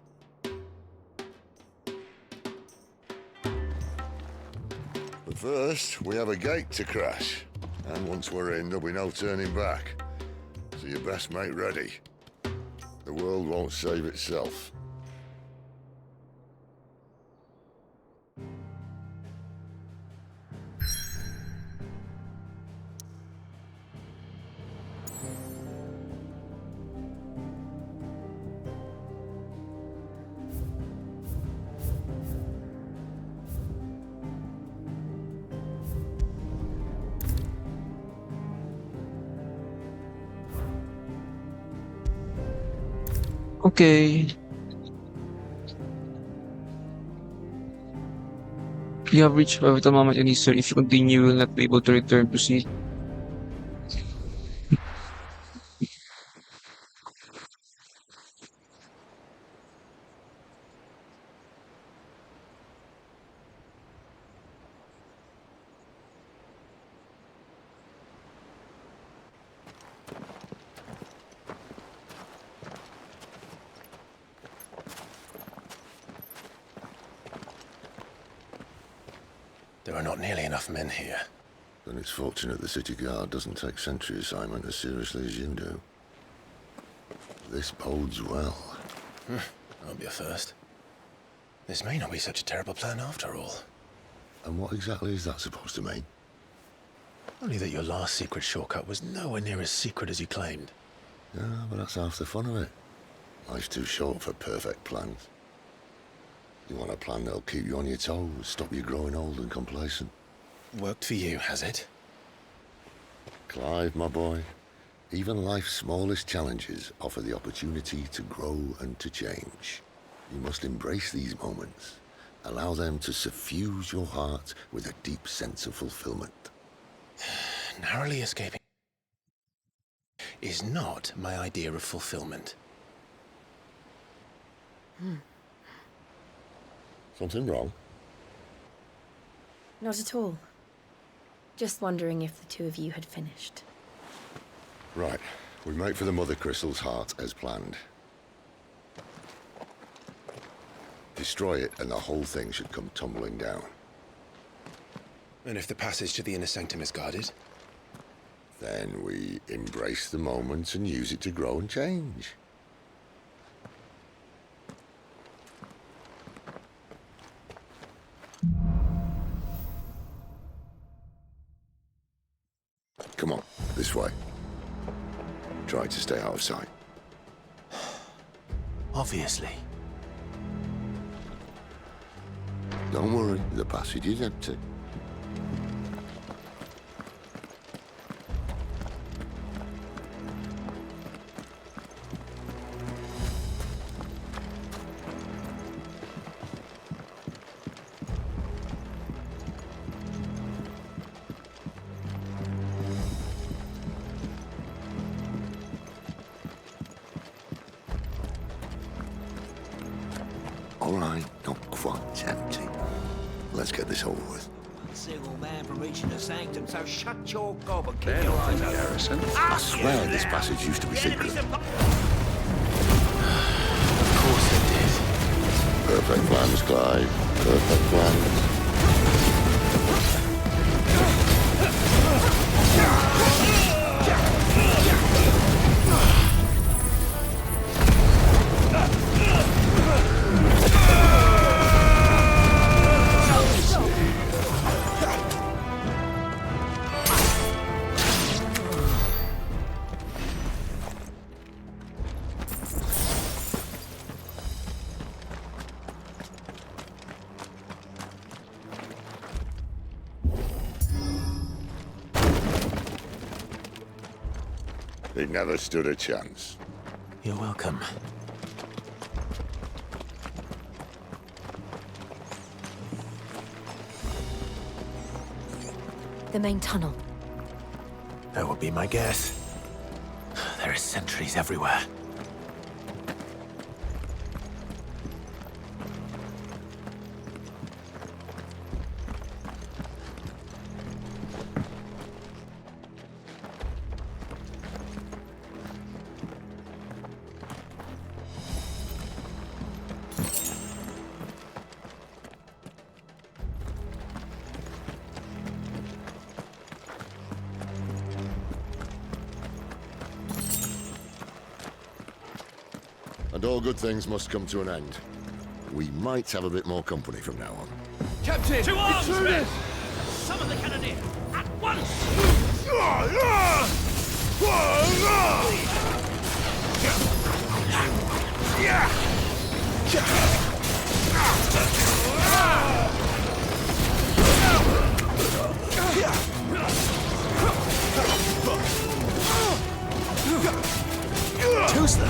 But first, we have a gate to crash. And once we're in, there'll be no turning back. So you best make ready. The world won't save itself. Okay. You have reached a pivotal moment in history. If you continue, you will not be able to return to see. There are not nearly enough men here. Then it's fortunate the city guard doesn't take sentry assignment as seriously as you do. This bodes well. I'll be a first. This may not be such a terrible plan after all. And what exactly is that supposed to mean? Only that your last secret shortcut was nowhere near as secret as you claimed. Yeah, but that's half the fun of it. Life's too short for perfect plans. You want a plan that'll keep you on your toes, stop you growing old and complacent. Worked for you, has it? Clive, my boy, even life's smallest challenges offer the opportunity to grow and to change. You must embrace these moments. Allow them to suffuse your heart with a deep sense of fulfillment. Narrowly escaping is not my idea of fulfillment. Something wrong? Not at all. Just wondering if the two of you had finished. Right. We make for the Mother Crystal's heart as planned. Destroy it and the whole thing should come tumbling down. And if the passage to the inner sanctum is guarded? Then we embrace the moment and use it to grow and change. Come on, this way. Try to stay out of sight. Obviously. Don't worry, the passage is empty. All right, not quite empty. Let's get this over with. Single man from reaching the sanctum, so shut your gob and keep They're your not eyes in open. garrison. I swear this passage used to be secret. Of course it did. Perfect plans, Clive. Perfect plans. They never stood a chance. You're welcome. The main tunnel. That would be my guess. There are sentries everywhere. And all good things must come to an end. We might have a bit more company from now on. Captain! To arms, men! Summon the cannoneer! At once! Too slow.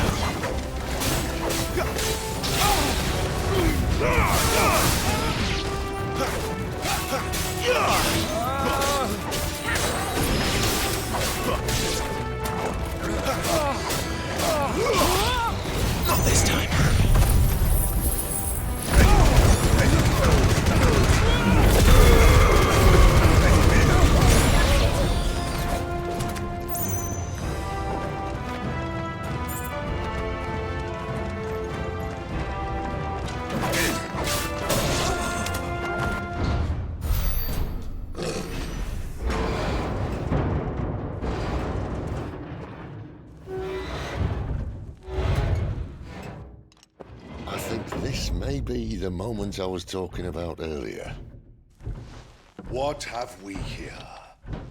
Not this time. I think this may be the moment I was talking about earlier. What have we here?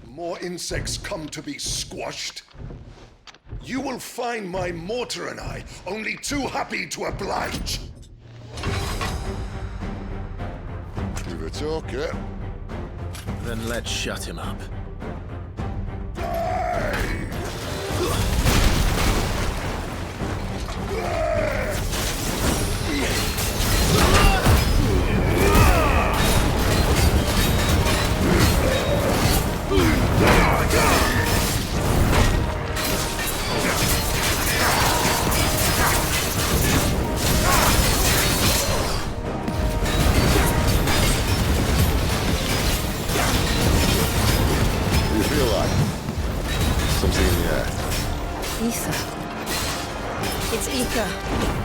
More insects come to be squashed? You will find my mortar and I only too happy to oblige. You're a talker. Then let's shut him up. You feel like something in the air. Ether. It's ether.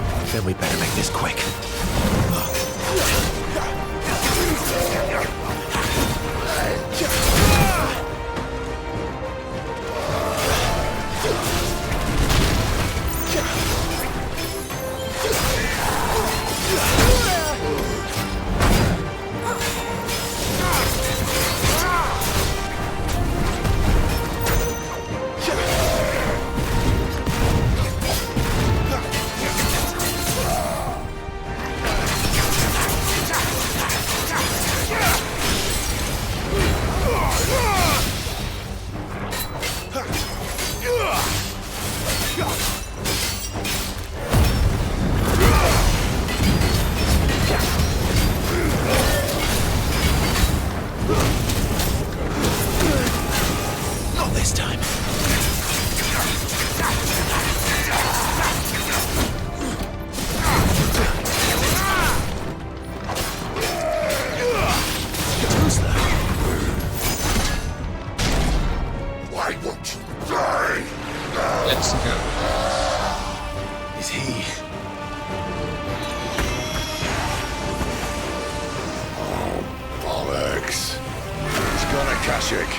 Kashyyyk.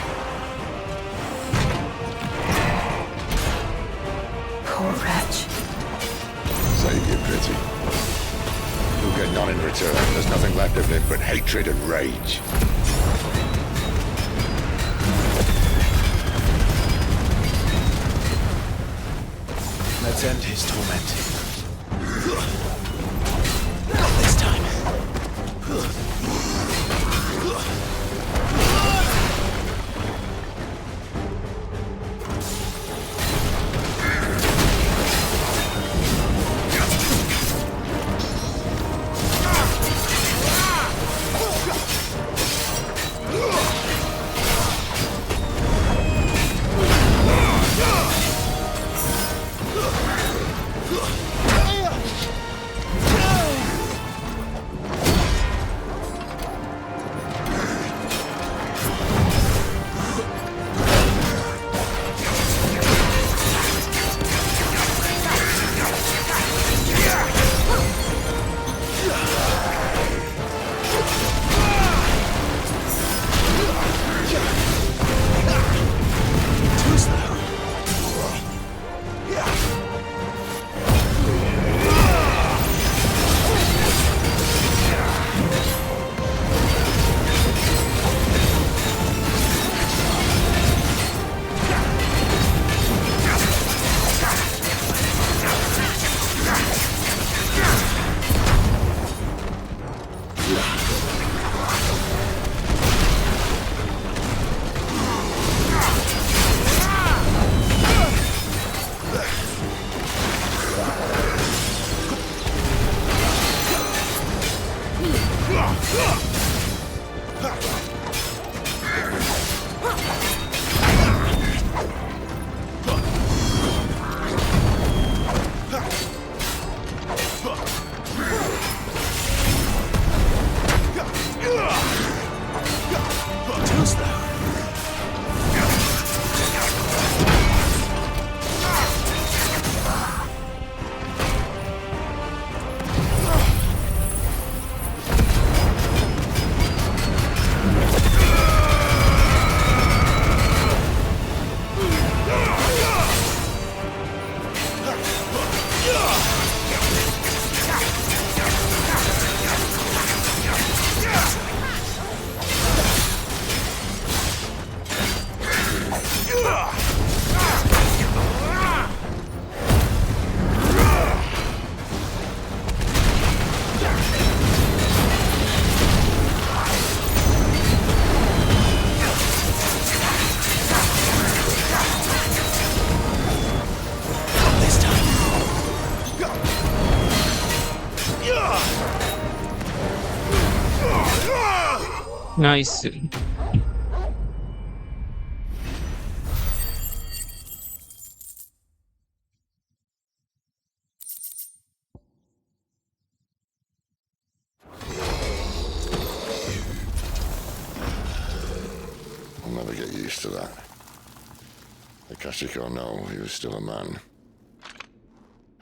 Poor wretch. Save your pity. You'll get none in return. There's nothing left of him but hatred and rage. Let's end his torment. Not this time. Nice. I'll never get used to that. Akashic or no, he was still a man.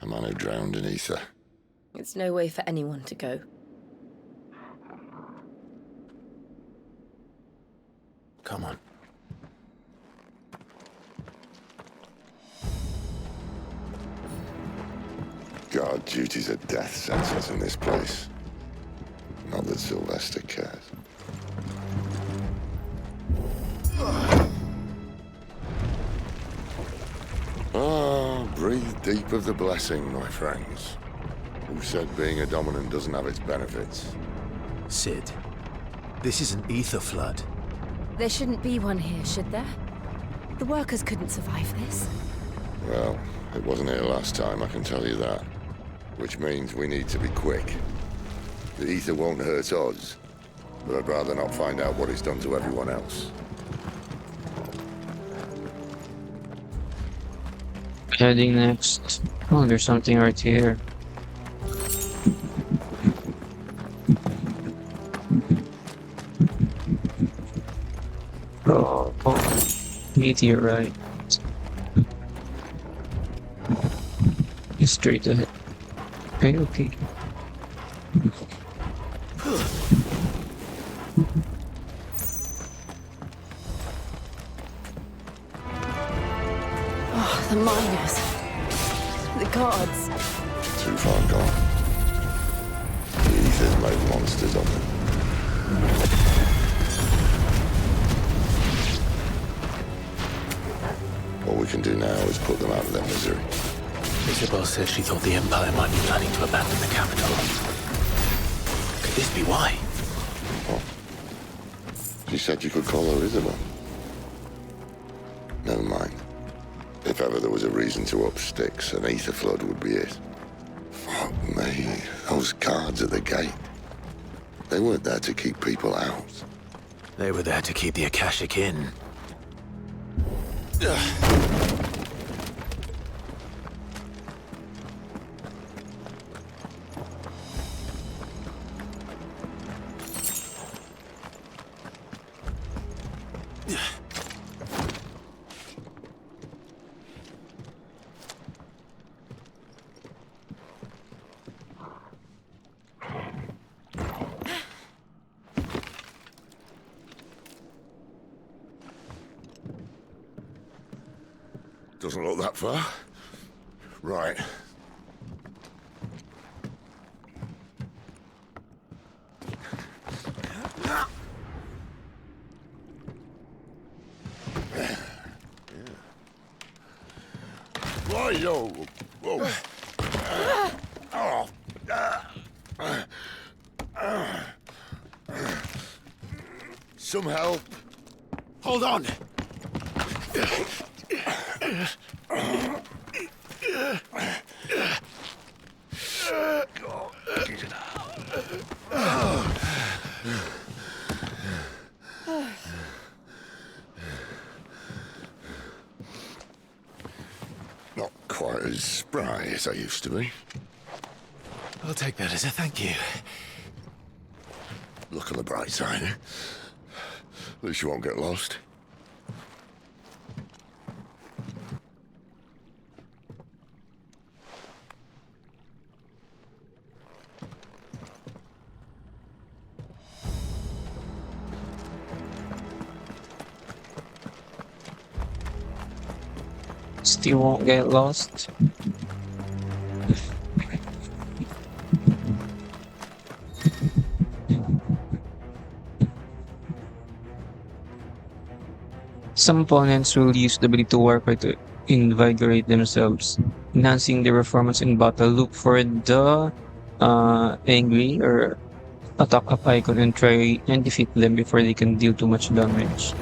A man who drowned in ether. It's no way for anyone to go. Come on. God, duty's a death sentence in this place. Not that Sylvester cares. Ah, breathe deep of the blessing, my friends. Who said being a dominant doesn't have its benefits? Sid, this is an ether flood. There shouldn't be one here, should there? The workers couldn't survive this. Well, it wasn't here last time, I can tell you that. Which means we need to be quick. The ether won't hurt us, but I'd rather not find out what it's done to everyone else. Heading next. Oh, there's something right here. Oh, meteorite. Straight ahead. Okay, okay. The miners. The guards. Too far gone. The Aether's made monsters of them. All we can do now is put them out of their misery. Isabel said she thought the Empire might be planning to abandon the capital. Could this be why? What? She said you could call her Isabel. Never mind. If ever there was a reason to up sticks, an Aether flood would be it. Fuck me. Those guards at the gate. They weren't there to keep people out. They were there to keep the Akashic in. Doesn't look that far. Right. Why, yo? Whoa. Some help. Hold on. Not quite as spry as I used to be. I'll take that as a thank you. Look on the bright side, eh? At least you won't get lost. Still won't get lost. Some opponents will use the ability to Warcry to invigorate themselves, enhancing their performance in battle. Look for the angry or attack up icon and try and defeat them before they can deal too much damage.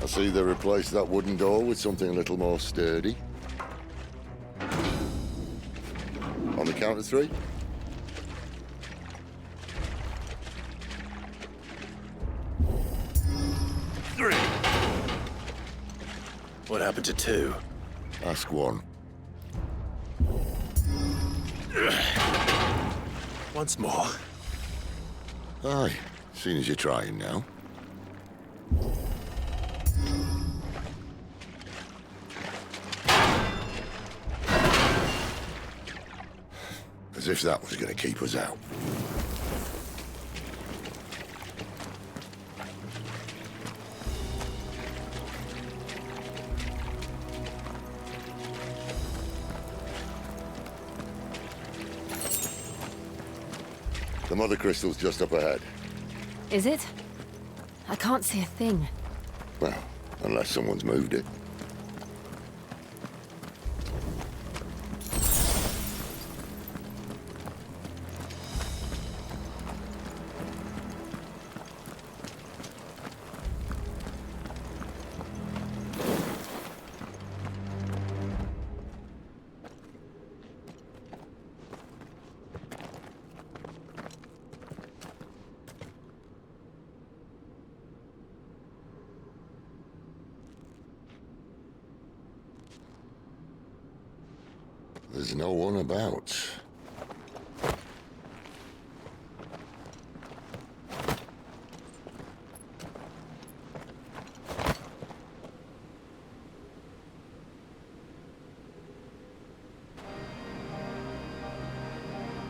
I see they replaced that wooden door with something a little more sturdy. On the count of 3? What happened to 2? Ask 1. Once more. Aye, seeing as you're trying now. As if that was going to keep us out. The mother crystal's just up ahead. Is it? I can't see a thing. Well, unless someone's moved it. There's no one about.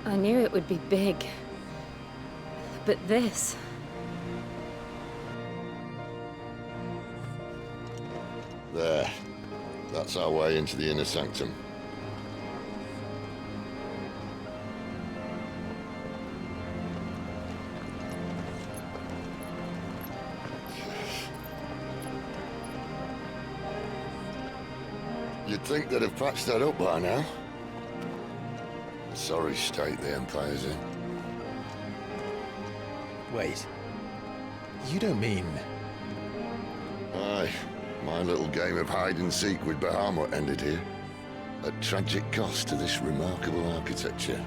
I knew it would be big. But this... There. That's our way into the inner sanctum. You'd think they'd have patched that up by now. Sorry state the Empire's in. Wait. You don't mean... Aye. My little game of hide-and-seek with Bahamut ended here. At tragic cost to this remarkable architecture.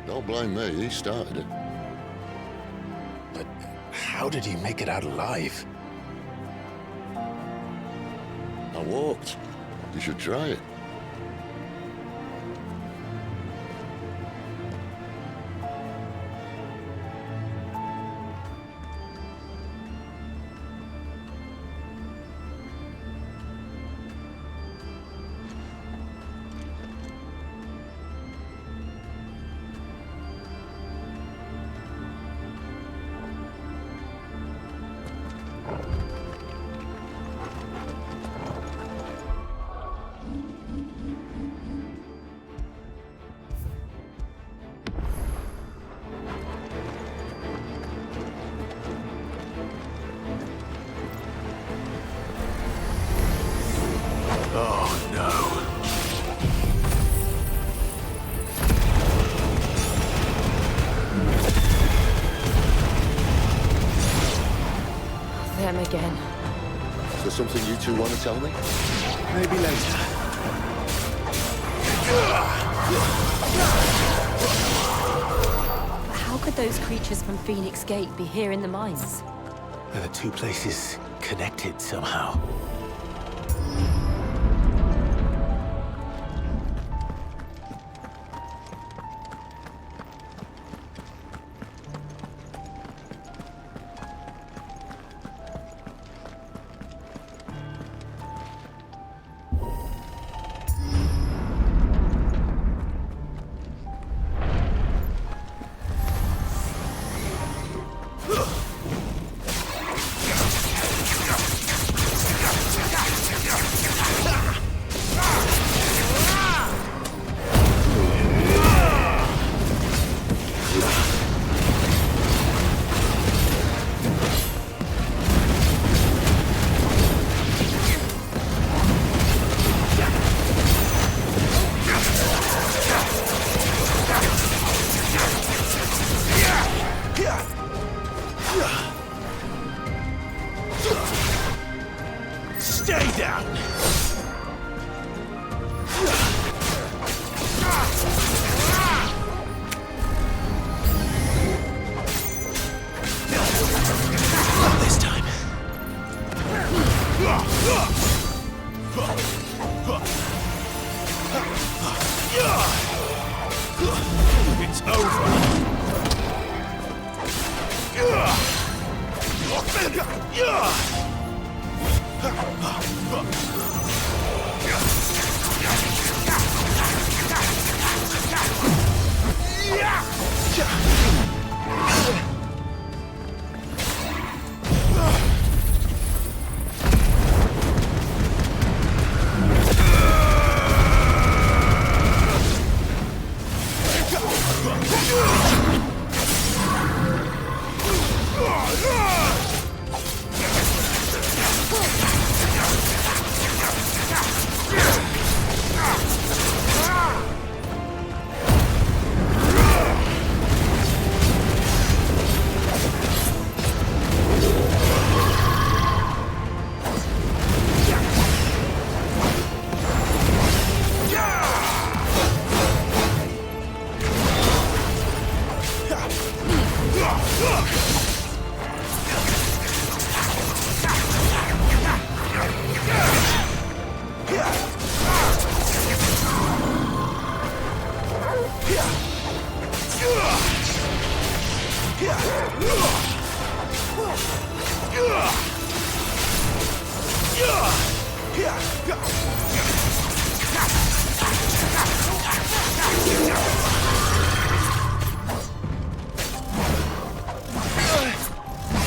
Don't blame me, he started it. But how did he make it out alive? I walked. You should try it. Them again. Is there something you two want to tell me? Maybe later. How could those creatures from Phoenix Gate be here in the mines? Are the 2 places connected somehow?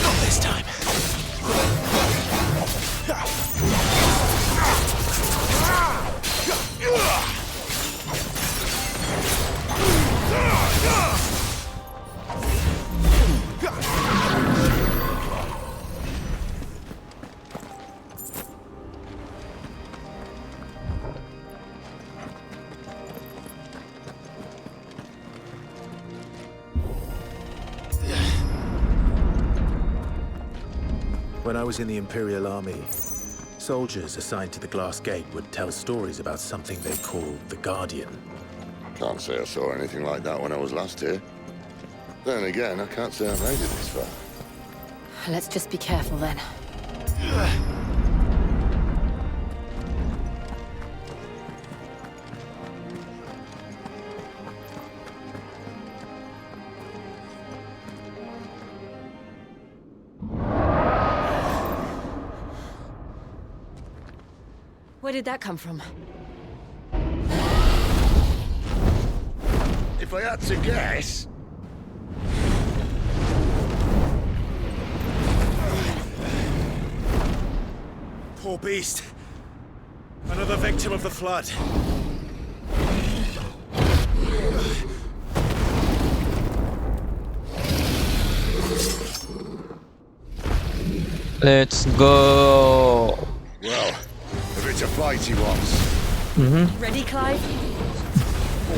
Not this time. When I was in the Imperial Army, soldiers assigned to the Glass Gate would tell stories about something they called the Guardian. Can't say I saw anything like that when I was last here. Then again, I can't say I've made it this far. Let's just be careful then. Where did that come from? If I had to guess... Poor beast. Another victim of the flood. Let's go. Well, if it's a fight he wants. Mm-hmm. Ready, Clive?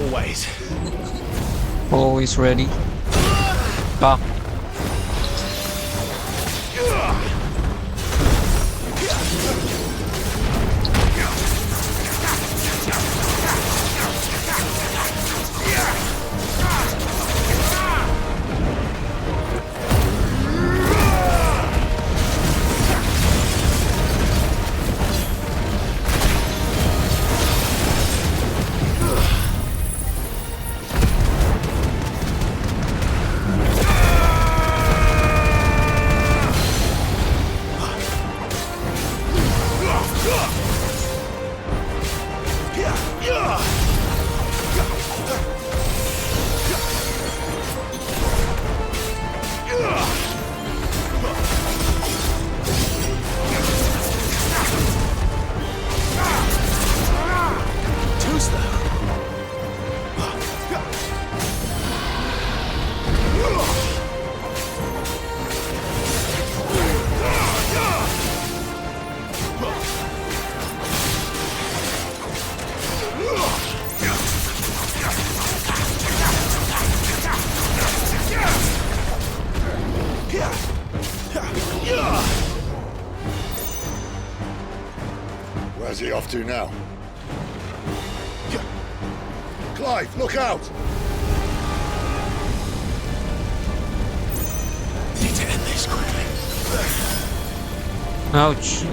Always. Always ready. Ah. Where's he off to now? Clive, look out! Need to end this quickly. Ouch.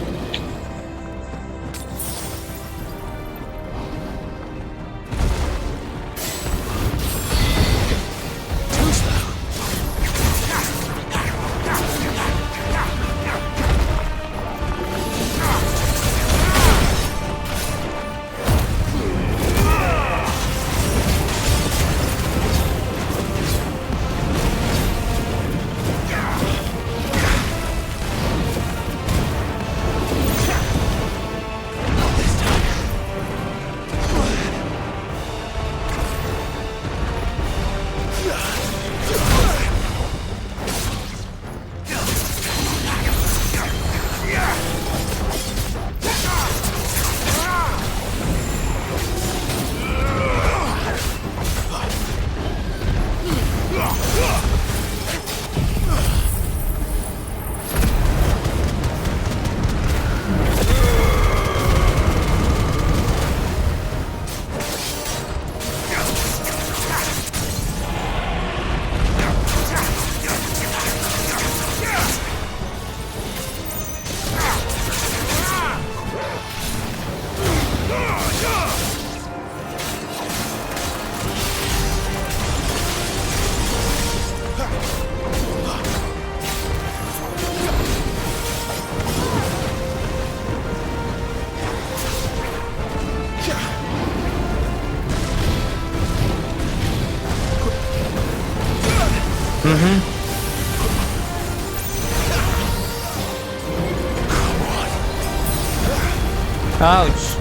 Ouch.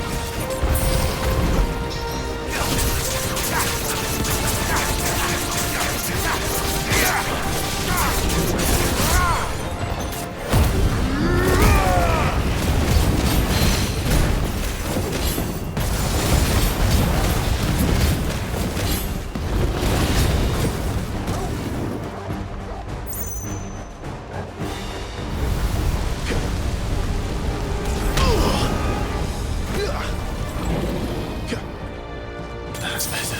That's better.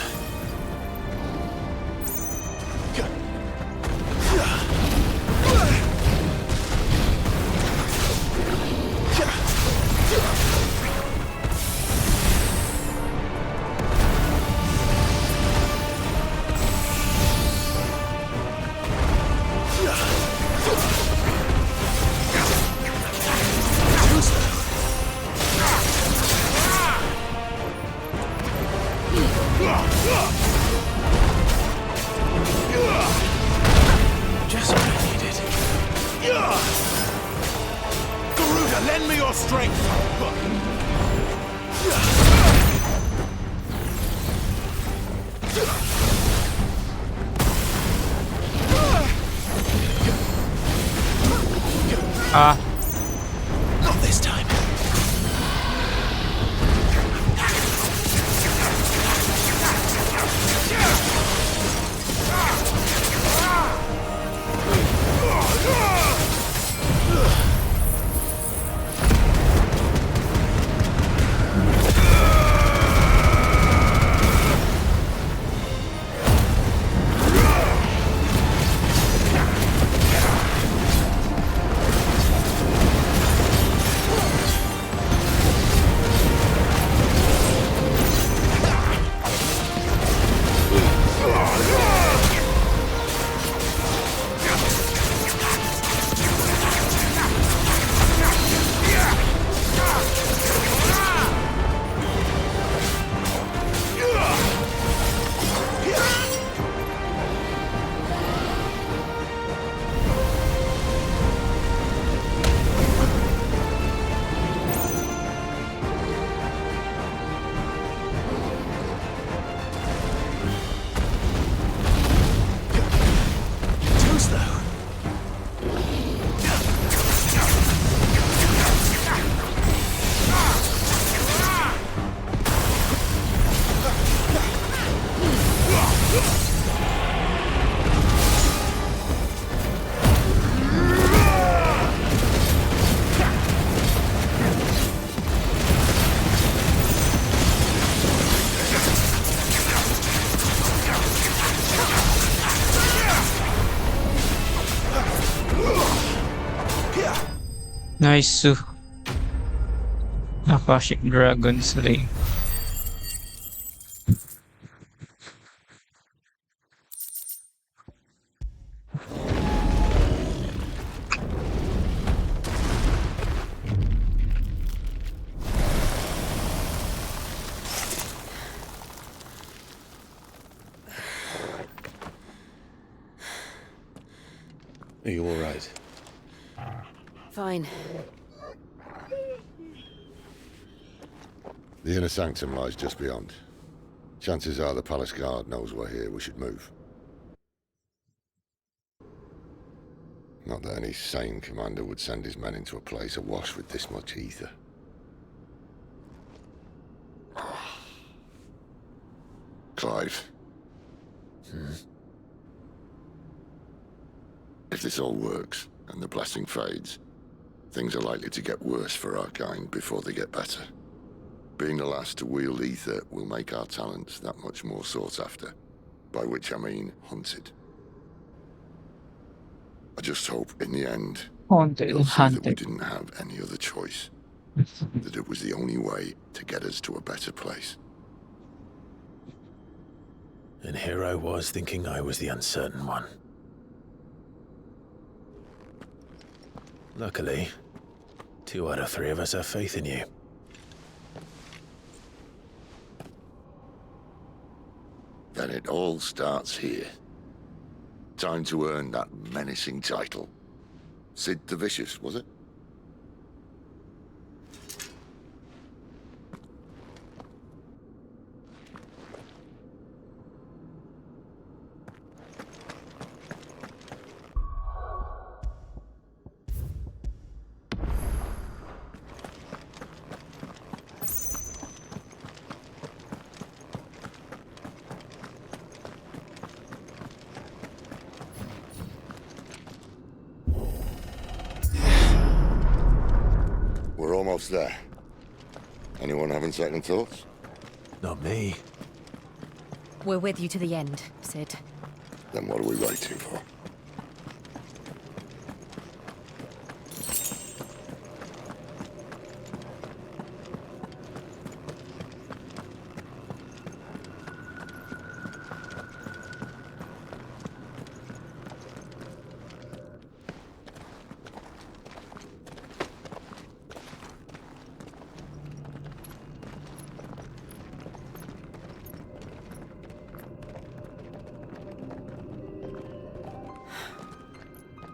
Just what I needed. Garuda, lend me your strength! Ah. Not this time. Nice. Akashic Dragon Slay. Are you all right? Fine. The inner sanctum lies just beyond. Chances are the palace guard knows we're here. We should move. Not that any sane commander would send his men into a place awash with this much ether. Clive. If this all works, and the blessing fades, things are likely to get worse for our kind before they get better. Being the last to wield ether will make our talents that much more sought after, by which I mean hunted. I just hope, in the end, you'll see that we didn't have any other choice. That it was the only way to get us to a better place. And here I was thinking I was the uncertain one. Luckily, 2 out of 3 of us have faith in you. Then it all starts here. Time to earn that menacing title. Sid the Vicious, was it? We're almost there. Anyone having second thoughts? Not me. We're with you to the end, Sid. Then what are we waiting for?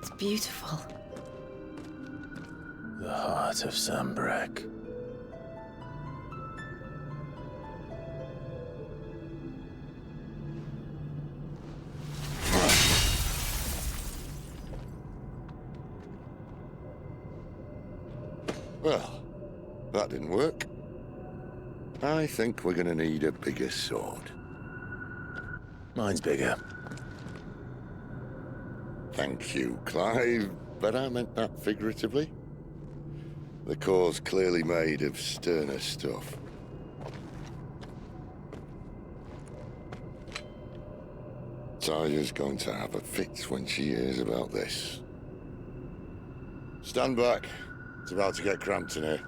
It's beautiful. The heart of Sambrek. Well, that didn't work. I think we're gonna need a bigger sword. Mine's bigger. Thank you, Clive, but I meant that figuratively. The core's clearly made of sterner stuff. Tyler's going to have a fit when she hears about this. Stand back. It's about to get cramped in here.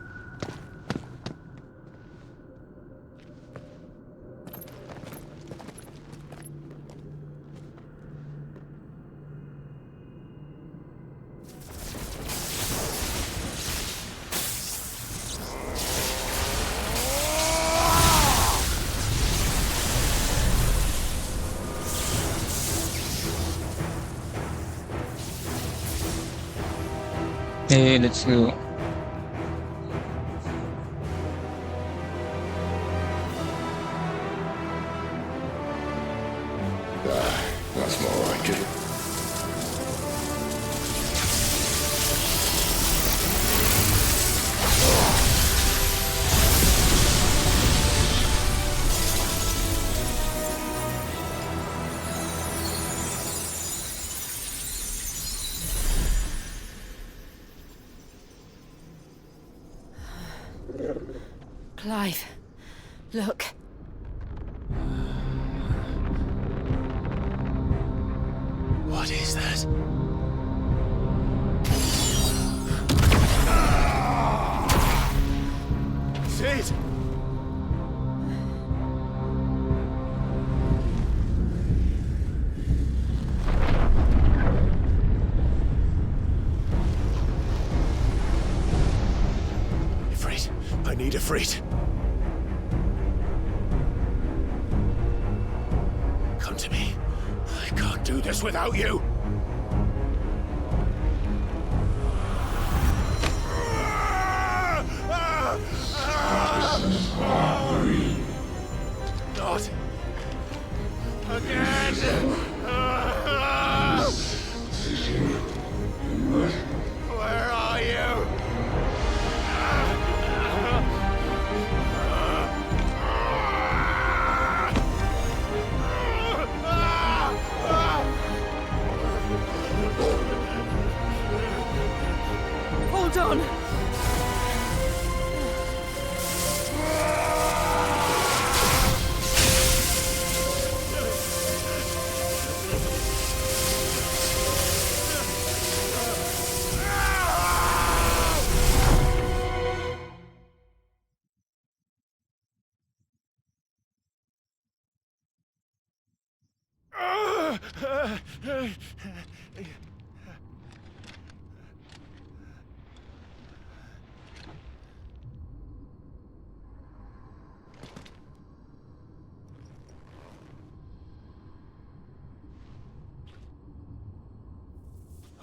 Hey, let's go. That's more like it. Clive, look. What is that? Sid! Ifrit, I need Ifrit. Come to me. I can't do this without you. Not again. Where are you? Hold on!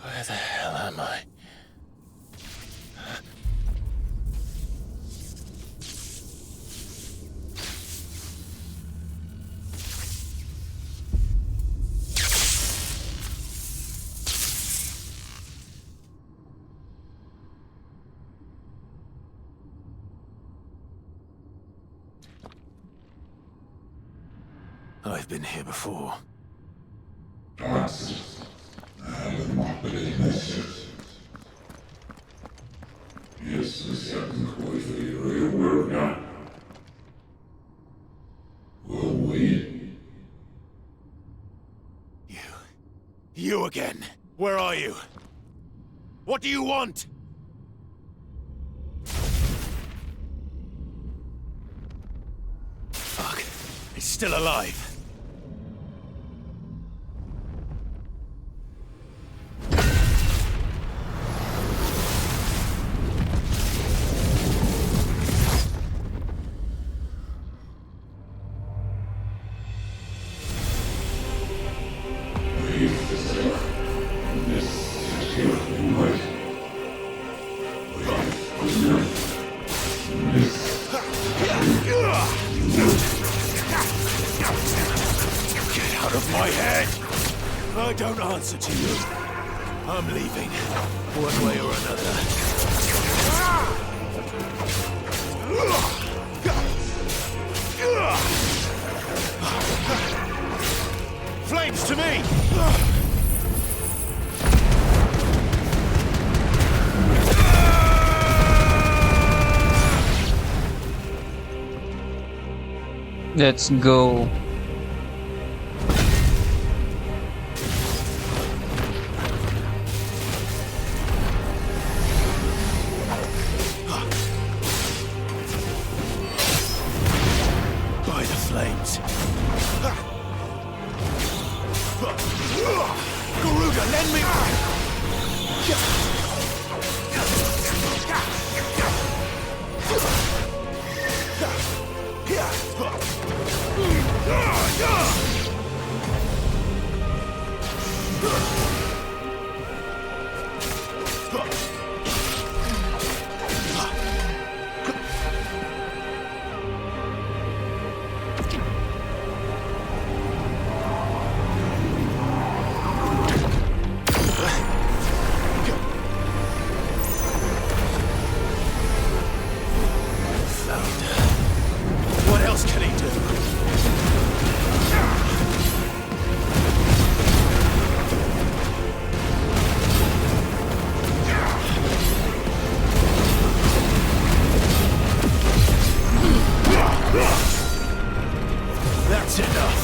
Where the hell am I? I've been here before. You again. Where are you? What do you want? Fuck. It's still alive. Get out of my head! I don't answer to you. I'm leaving, one way or another. Flames to me! Let's go. By the flames. Garuda, lend me. What else can he do? That's enough.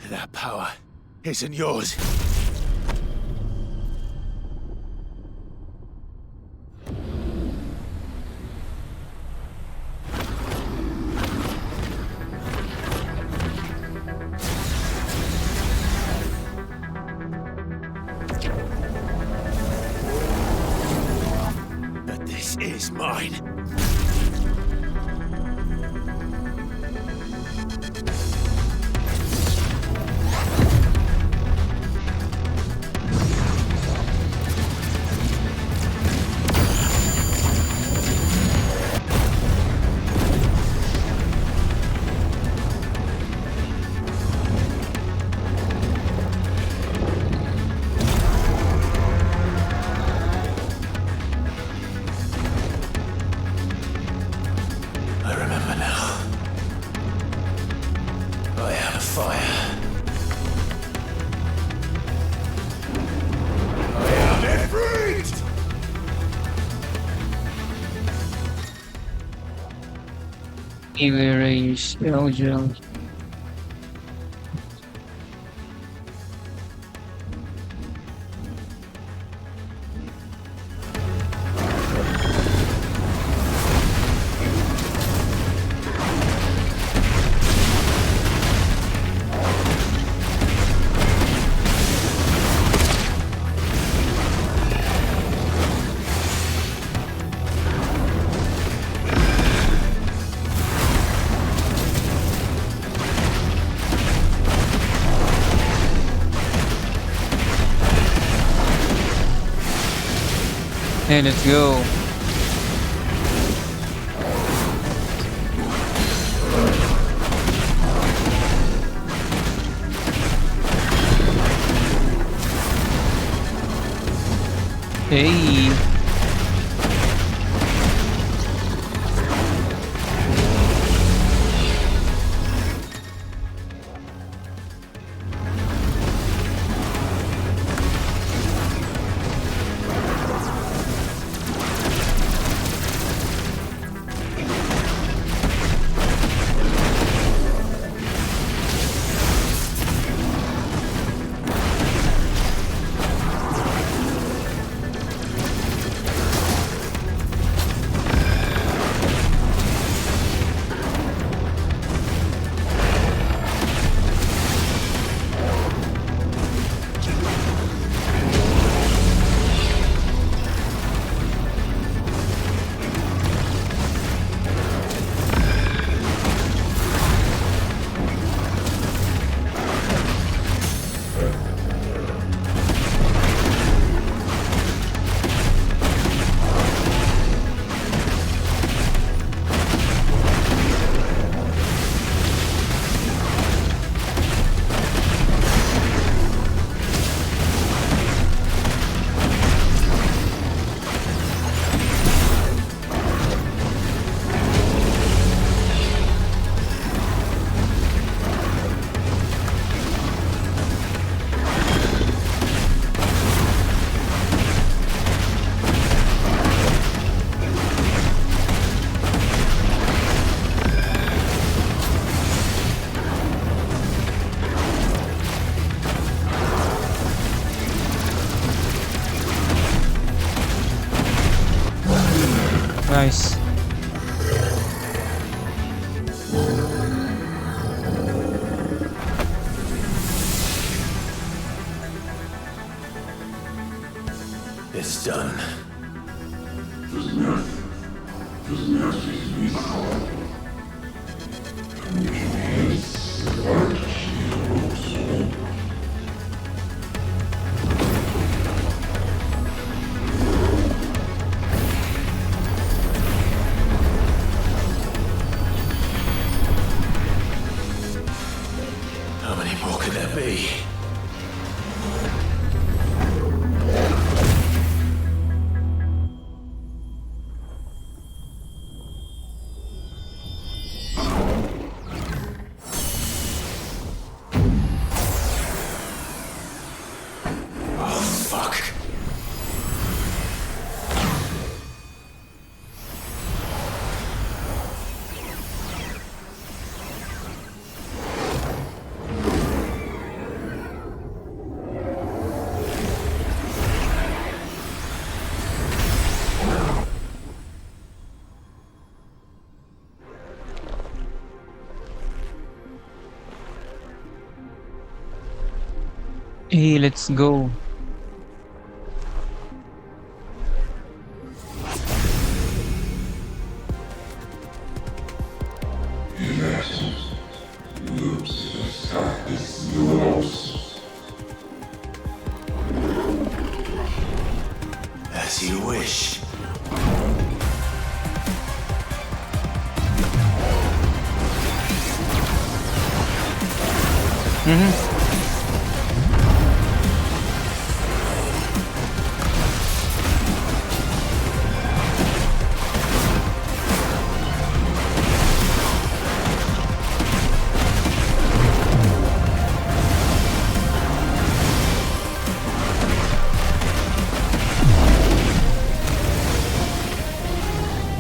That power isn't yours. But this is mine. Melee range, Belgium. Hey, let's go. Hey. Nice. It's done. How many more could there be? Hey, let's go. As you wish.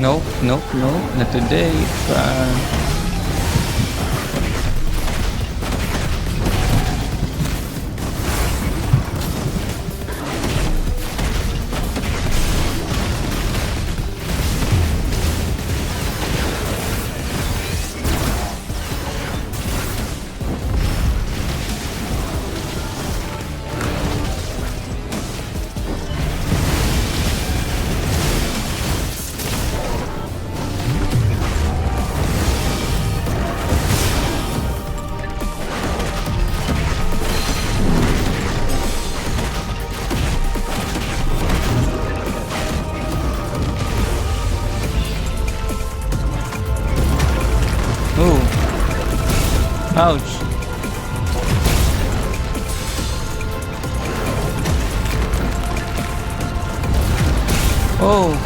No, no, no, not today. Ouch. Oh.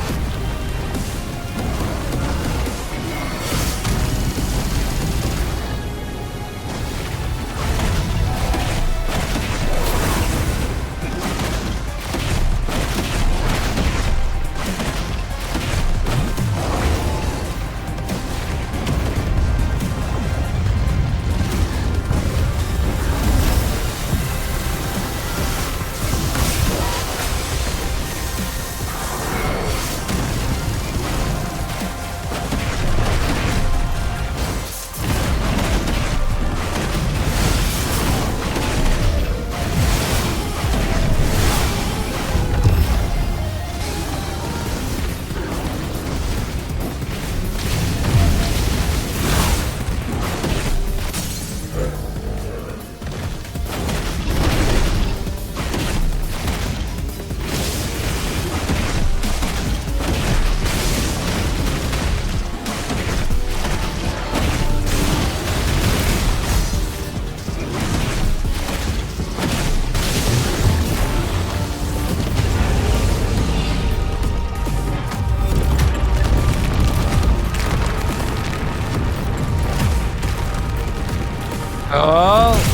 Oh.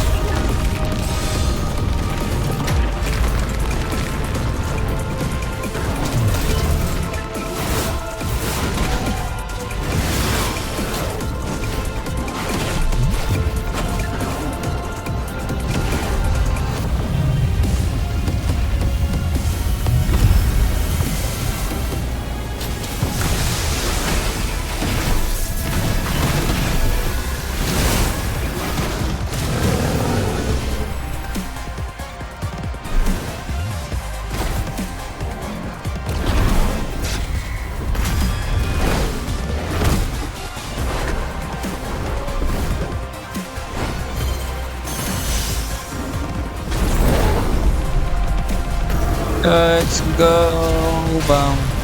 Let's go, bang.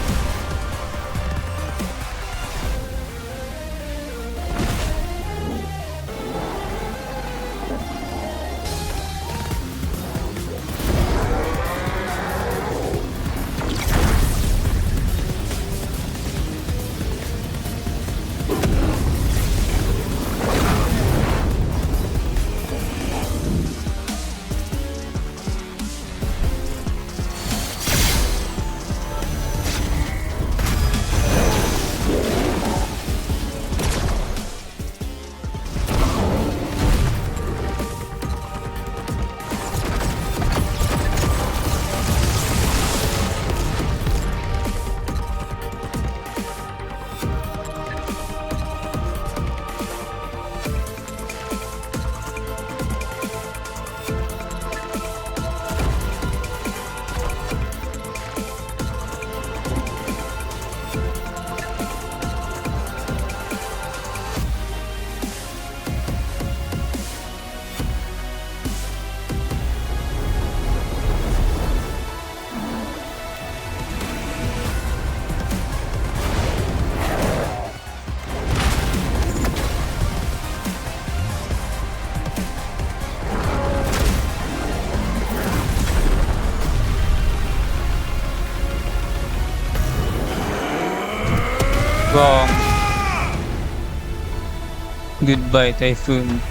Wrong. Goodbye, Typhoon.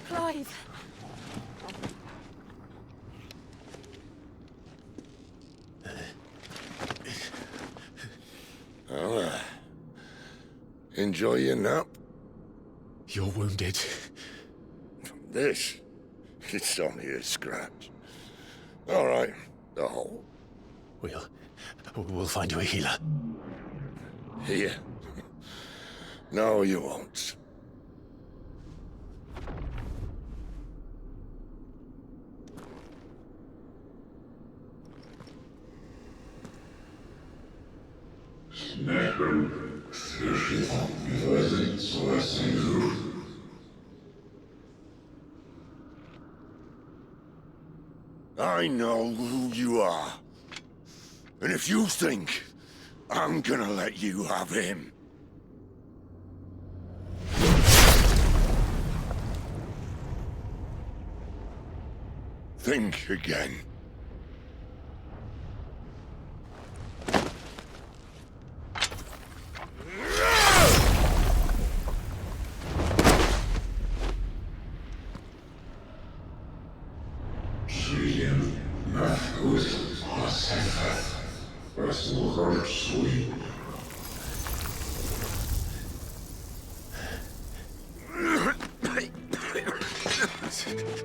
Clive! Oh, enjoy your nap? You're wounded. This? It's only a scratch. All right, the hole. We'll find you a healer. Here? No, you won't. I know who you are. And if you think I'm gonna let you have him... think again.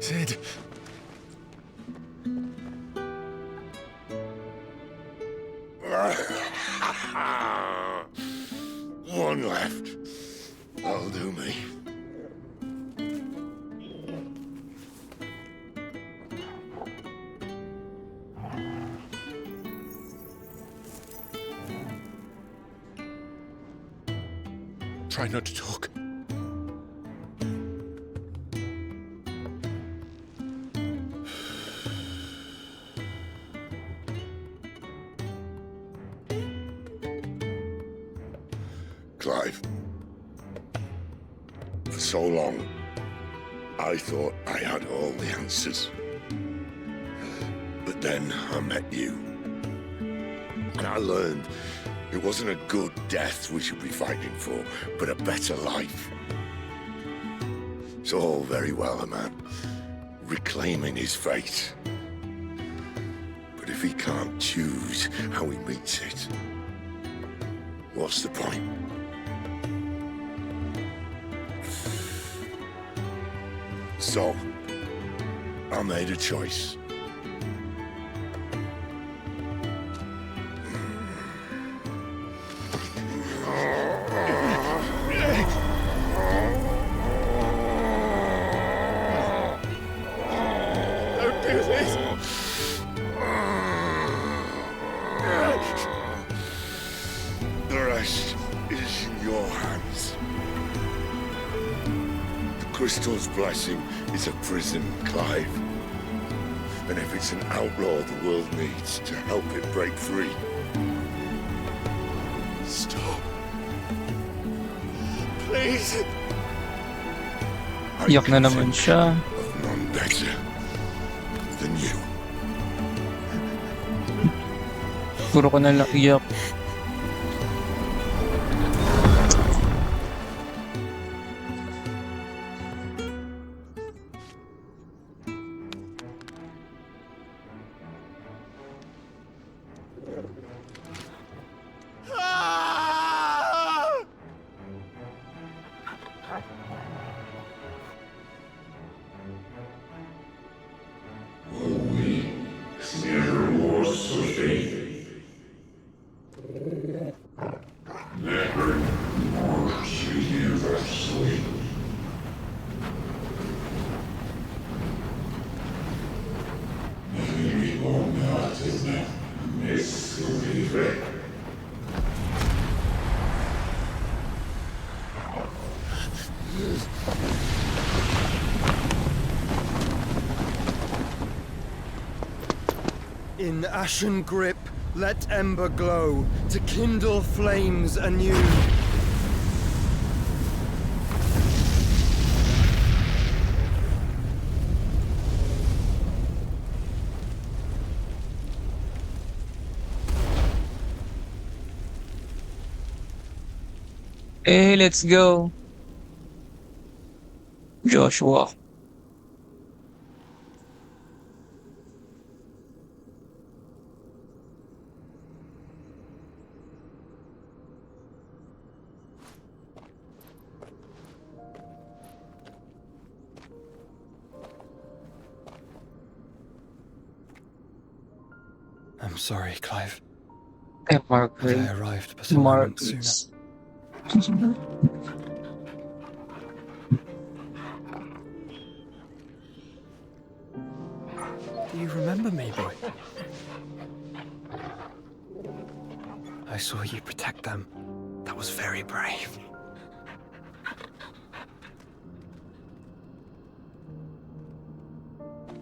Sid. One left. That'll do me. Try not to talk. Clive. For so long, I thought I had all the answers. But then I met you. And I learned it wasn't a good death we should be fighting for, but a better life. It's all very well, a man reclaiming his fate. But if he can't choose how he meets it, what's the point? So, I made a choice. Don't do this! The rest is in your hands. The Crystal's blessing is a prison, Clive. And if it's an outlaw the world needs to help it break free. Stop. Please. Iyak na naman siya. None better than you. Puro ko na lang iyak. In ashen grip, let ember glow, to kindle flames anew. Hey, let's go. Joshua. I'm sorry, Clive. Hey, That Margaret. I arrived but a moment sooner. Do you remember me, boy? I saw you protect them. That was very brave.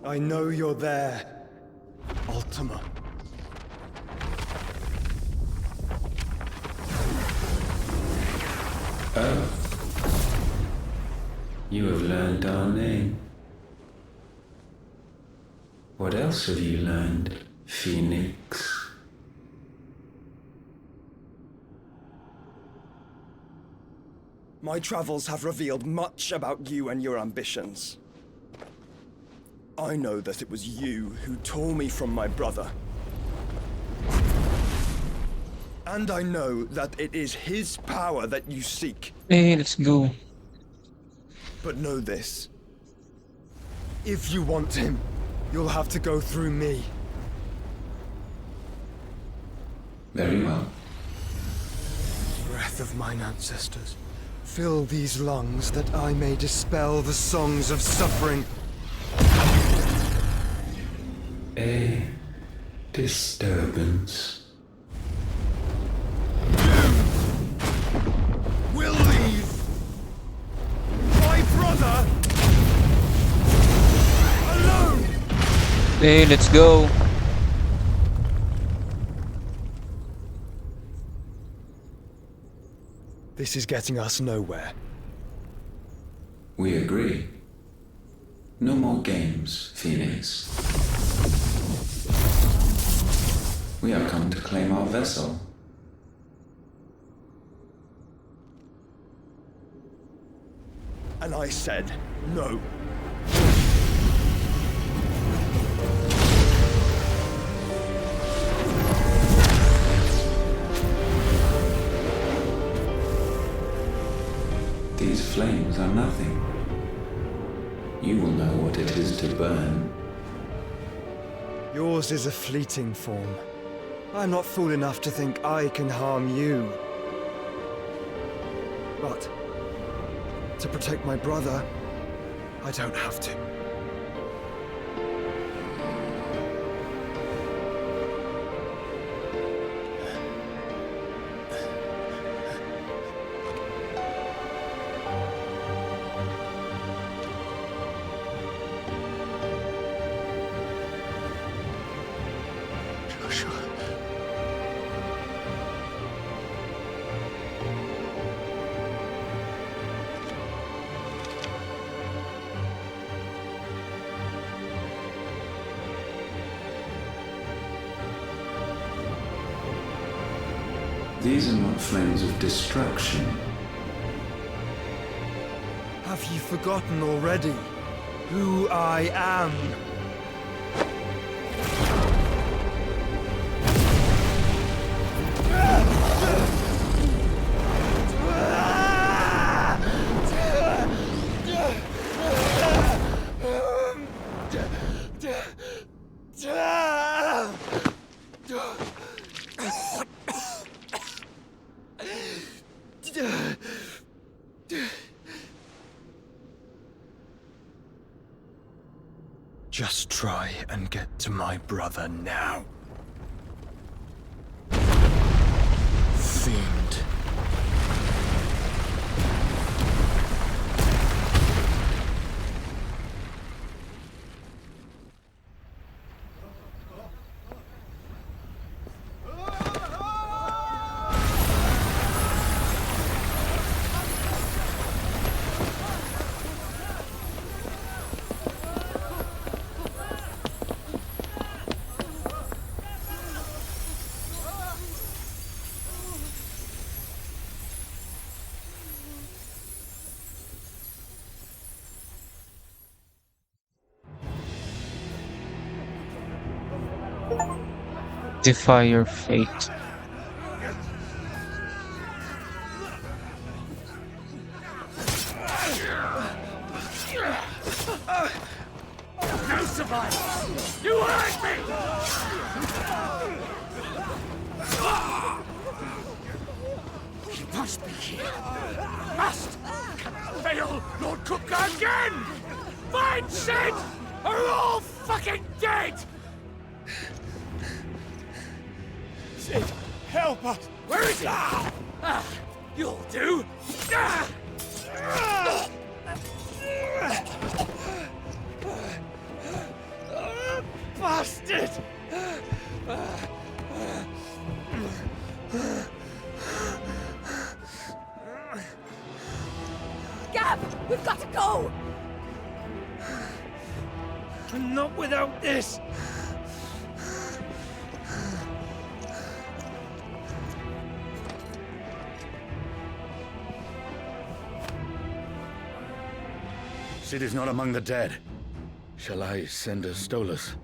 I know you're there, Ultima. Oh. You have learned our name. What else have you learned, Phoenix? My travels have revealed much about you and your ambitions. I know that it was you who tore me from my brother. And I know that it is his power that you seek. Hey, let's go. But know this. If you want him, you'll have to go through me. Very well. Breath of mine ancestors, fill these lungs that I may dispel the songs of suffering. A disturbance. We'll leave! My brother! Alone! Hey, let's go. This is getting us nowhere. We agree. No more games, Phoenix. We have come to claim our vessel. And I said no. These flames are nothing. You will know what it is to burn. Yours is a fleeting form. I'm not fool enough to think I can harm you. But to protect my brother, I don't have to. These are not flames of destruction. Have you forgotten already who I am? Just try and get to my brother now. Fiend. Defy your fate. No survivors! You hurt me! He must be here. Must! Cannot fail Lord Cook again! Mine said are all fucking dead! Sid, help us! Where is he? You'll do! Bastard! Gab, we've got to go! And not without this! Sid is not among the dead. Shall I send a Stolas?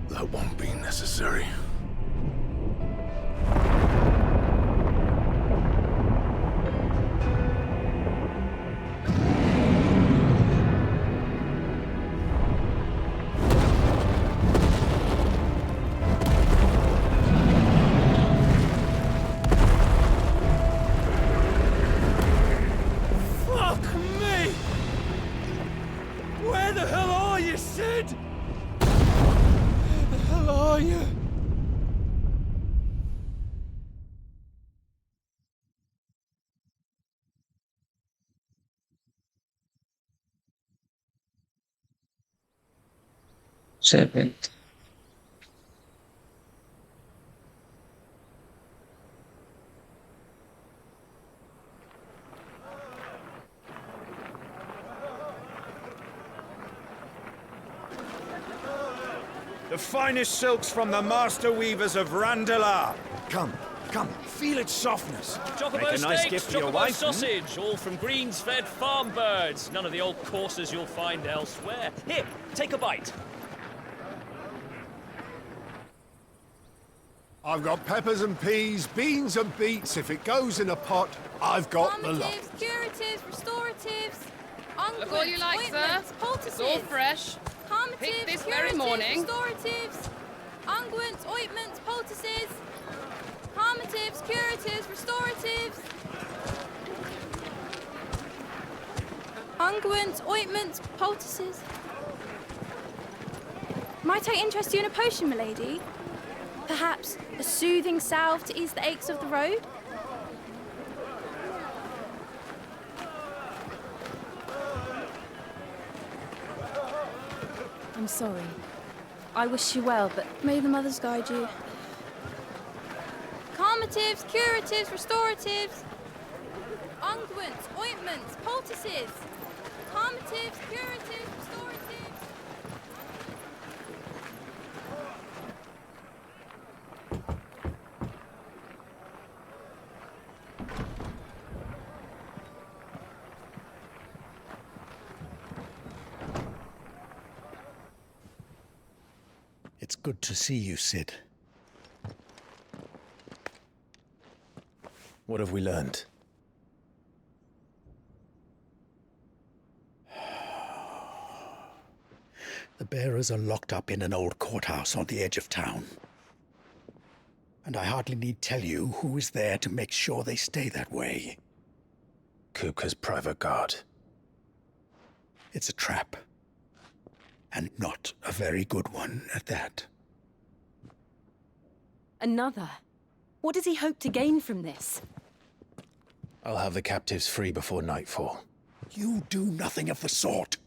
That won't be necessary. Fuck me! Where the hell are you, Sid? Where the hell are you? Seventh. The finest silks from the master weavers of Randalar. Come, feel its softness. Chocobo Make a nice steaks, gift for your chocobo wife. sausage, all from greens-fed farm birds. None of the old courses you'll find elsewhere. Here, take a bite. I've got peppers and peas, beans and beets. If it goes in a pot, I've got the lot. Calmatives, curatives, restoratives, Look all you like, sir. It's all fresh. Calmatives, Picked this curatives, very morning. restoratives, unguents, ointments, poultices. Calmatives, curatives, restoratives. Unguents, ointments, poultices. Might I interest you in a potion, milady? Perhaps a soothing salve to ease the aches of the road? I'm sorry. I wish you well, but may the mothers guide you. Calmatives, curatives, restoratives. Unguents, ointments, poultices. Calmatives, curatives, restoratives. It's good to see you, Sid. What have we learned? The bearers are locked up in an old courthouse on the edge of town. And I hardly need tell you who is there to make sure they stay that way. Kuka's private guard. It's a trap. And not a very good one at that. Another? What does he hope to gain from this? I'll have the captives free before nightfall. You do nothing of the sort.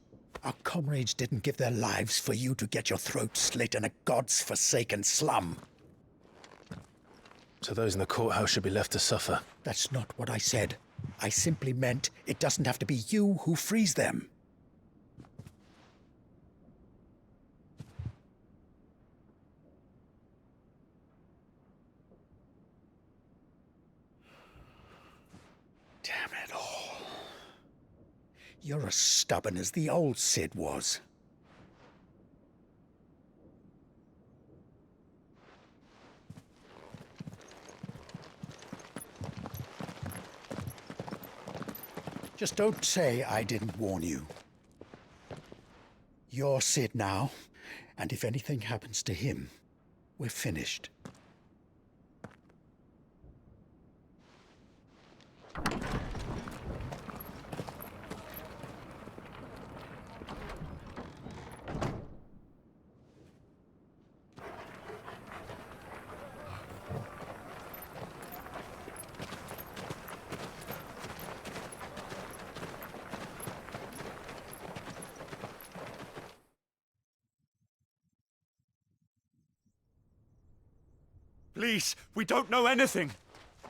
Our comrades didn't give their lives for you to get your throat slit in a god's forsaken slum. So those in the courthouse should be left to suffer. That's not what I said. I simply meant it doesn't have to be you who frees them. Damn it all. You're as stubborn as the old Cid was. Just don't say I didn't warn you. You're Cid now, and if anything happens to him, we're finished. Please, we don't know anything.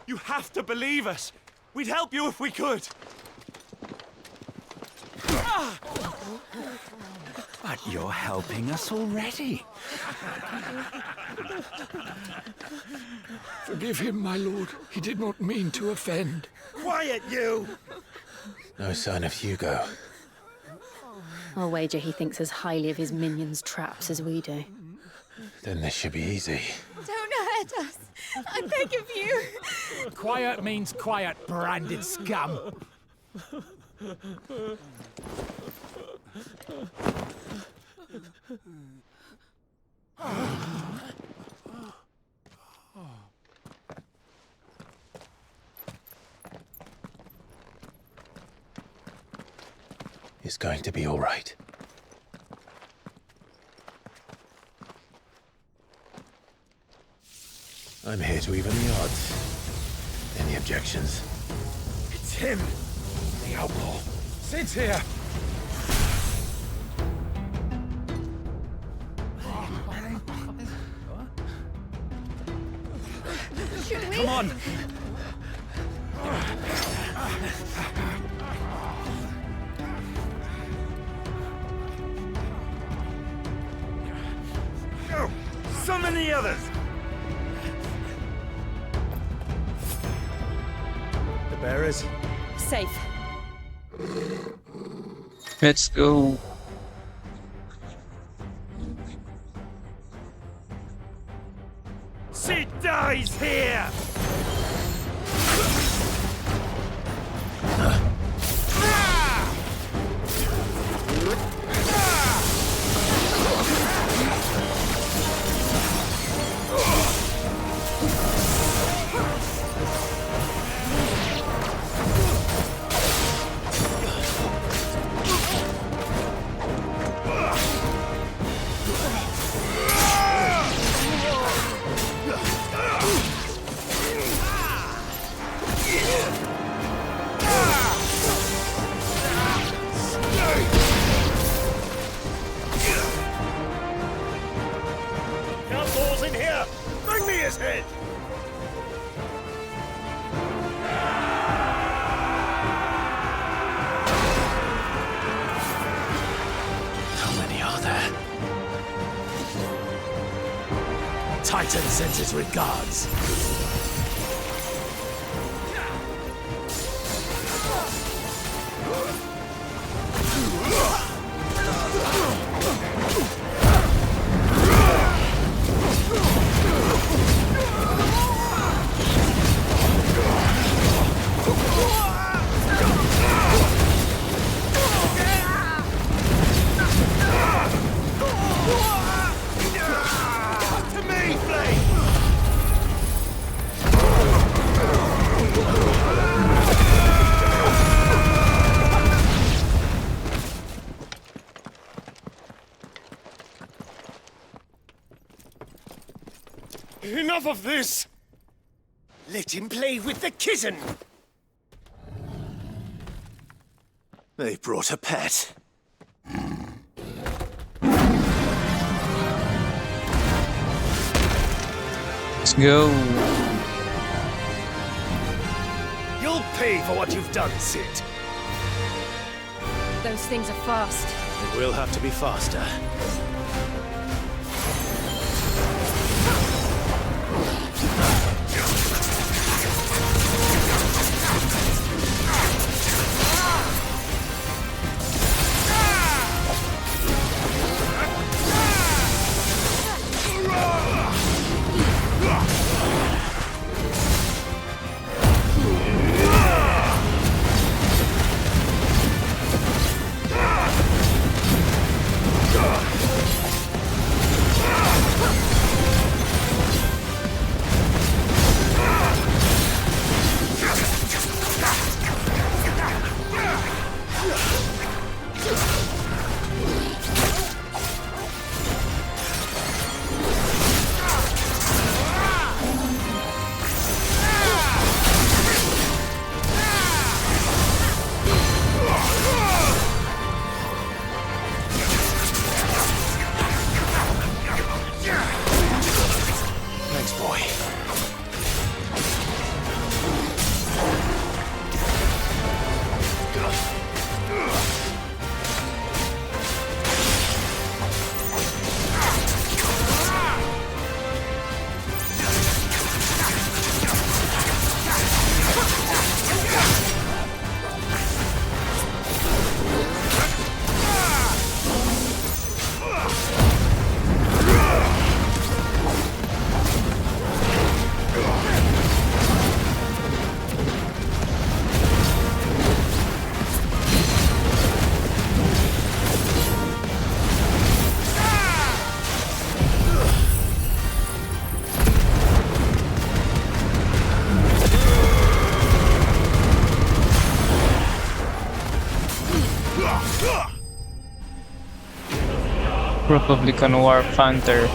You have to believe us. We'd help you if we could. But you're helping us already. Forgive him, my lord. He did not mean to offend. Quiet, you! No sign of Hugo. I'll wager he thinks as highly of his minions' traps as we do. Then this should be easy. Don't hurt us. I beg of you. Quiet means quiet, branded scum. It's going to be all right. I'm here to even the odds. Any objections? It's him, the outlaw. Sid's here. Should we? Come on. Go! Summon the others! The bearers? Safe. Let's go. Cid dies here! Outlaws in here! Bring me his head! How many are there? Titan sends his regards. To me, Flame! Enough of this! Let him play with the kitten! They brought a pet. Let's go. You'll pay for what you've done, Cid. Those things are fast. It will have to be faster. Republican War Panther.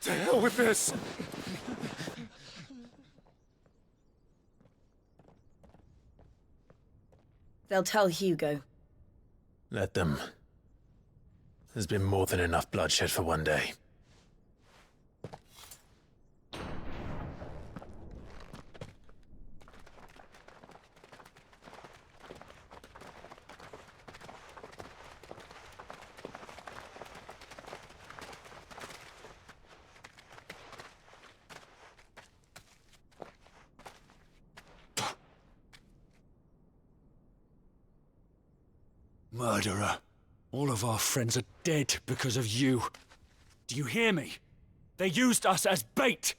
To hell with this! They'll tell Hugo. Let them. There's been more than enough bloodshed for one day. Murderer. All of our friends are dead because of you. Do you hear me? They used us as bait.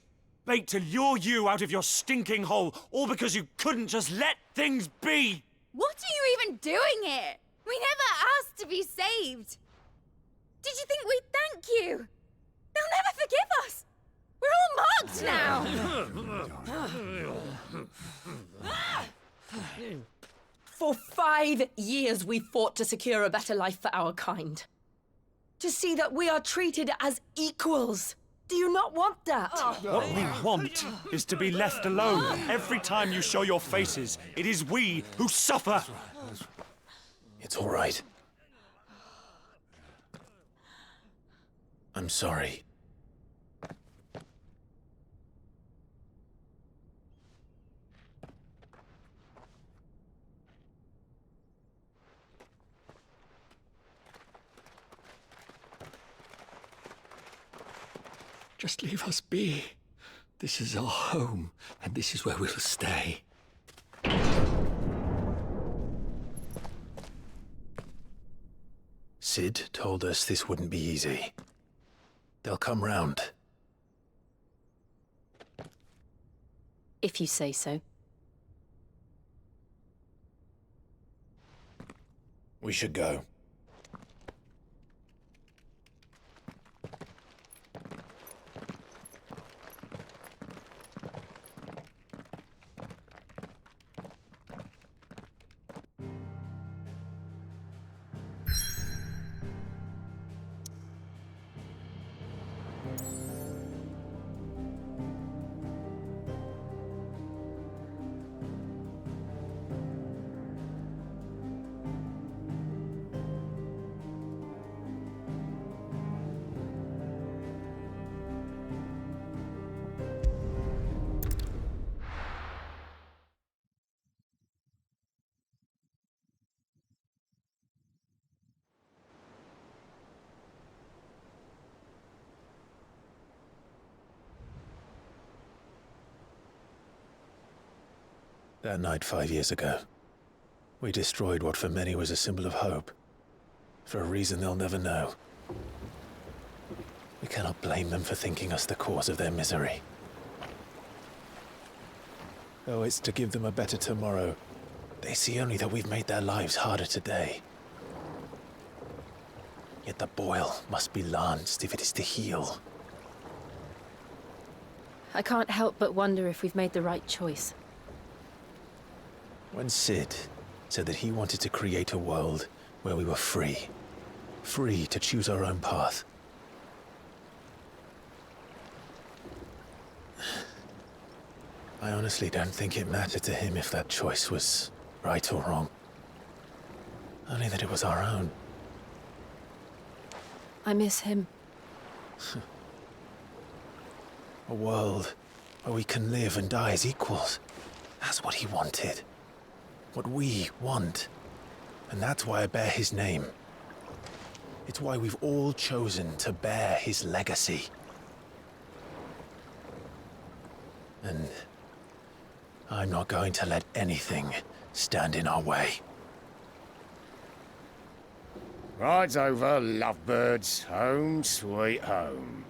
Bait to lure you out of your stinking hole, all because you couldn't just let things be. What are you even doing here? We never asked to be saved. Did you think we'd thank you? They'll never forgive us. We're all marked now. For 5 years we fought to secure a better life for our kind. To see that we are treated as equals. Do you not want that? What we want is to be left alone. Every time you show your faces, it is we who suffer. It's all right. I'm sorry. Just leave us be. This is our home, and this is where we'll stay. Sid told us this wouldn't be easy. They'll come round. If you say so. We should go. That night 5 years ago, we destroyed what for many was a symbol of hope. For a reason they'll never know. We cannot blame them for thinking us the cause of their misery. Though it's to give them a better tomorrow, they see only that we've made their lives harder today. Yet the boil must be lanced if it is to heal. I can't help but wonder if we've made the right choice. When Sid said that he wanted to create a world where we were free. Free to choose our own path. I honestly don't think it mattered to him if that choice was right or wrong. Only that it was our own. I miss him. A world where we can live and die as equals. That's what he wanted. What we want. And that's why I bear his name. It's why we've all chosen to bear his legacy. And I'm not going to let anything stand in our way. Rides over, lovebirds, home sweet home.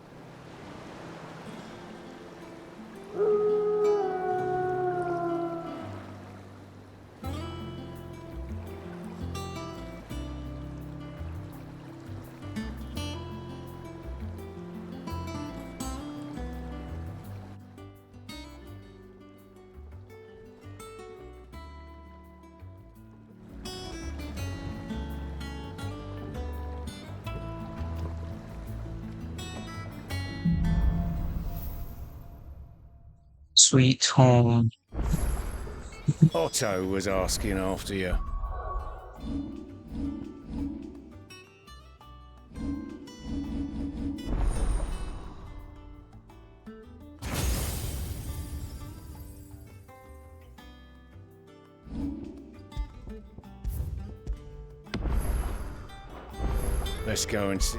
Sweet home. Otto was asking after you. Let's go and see.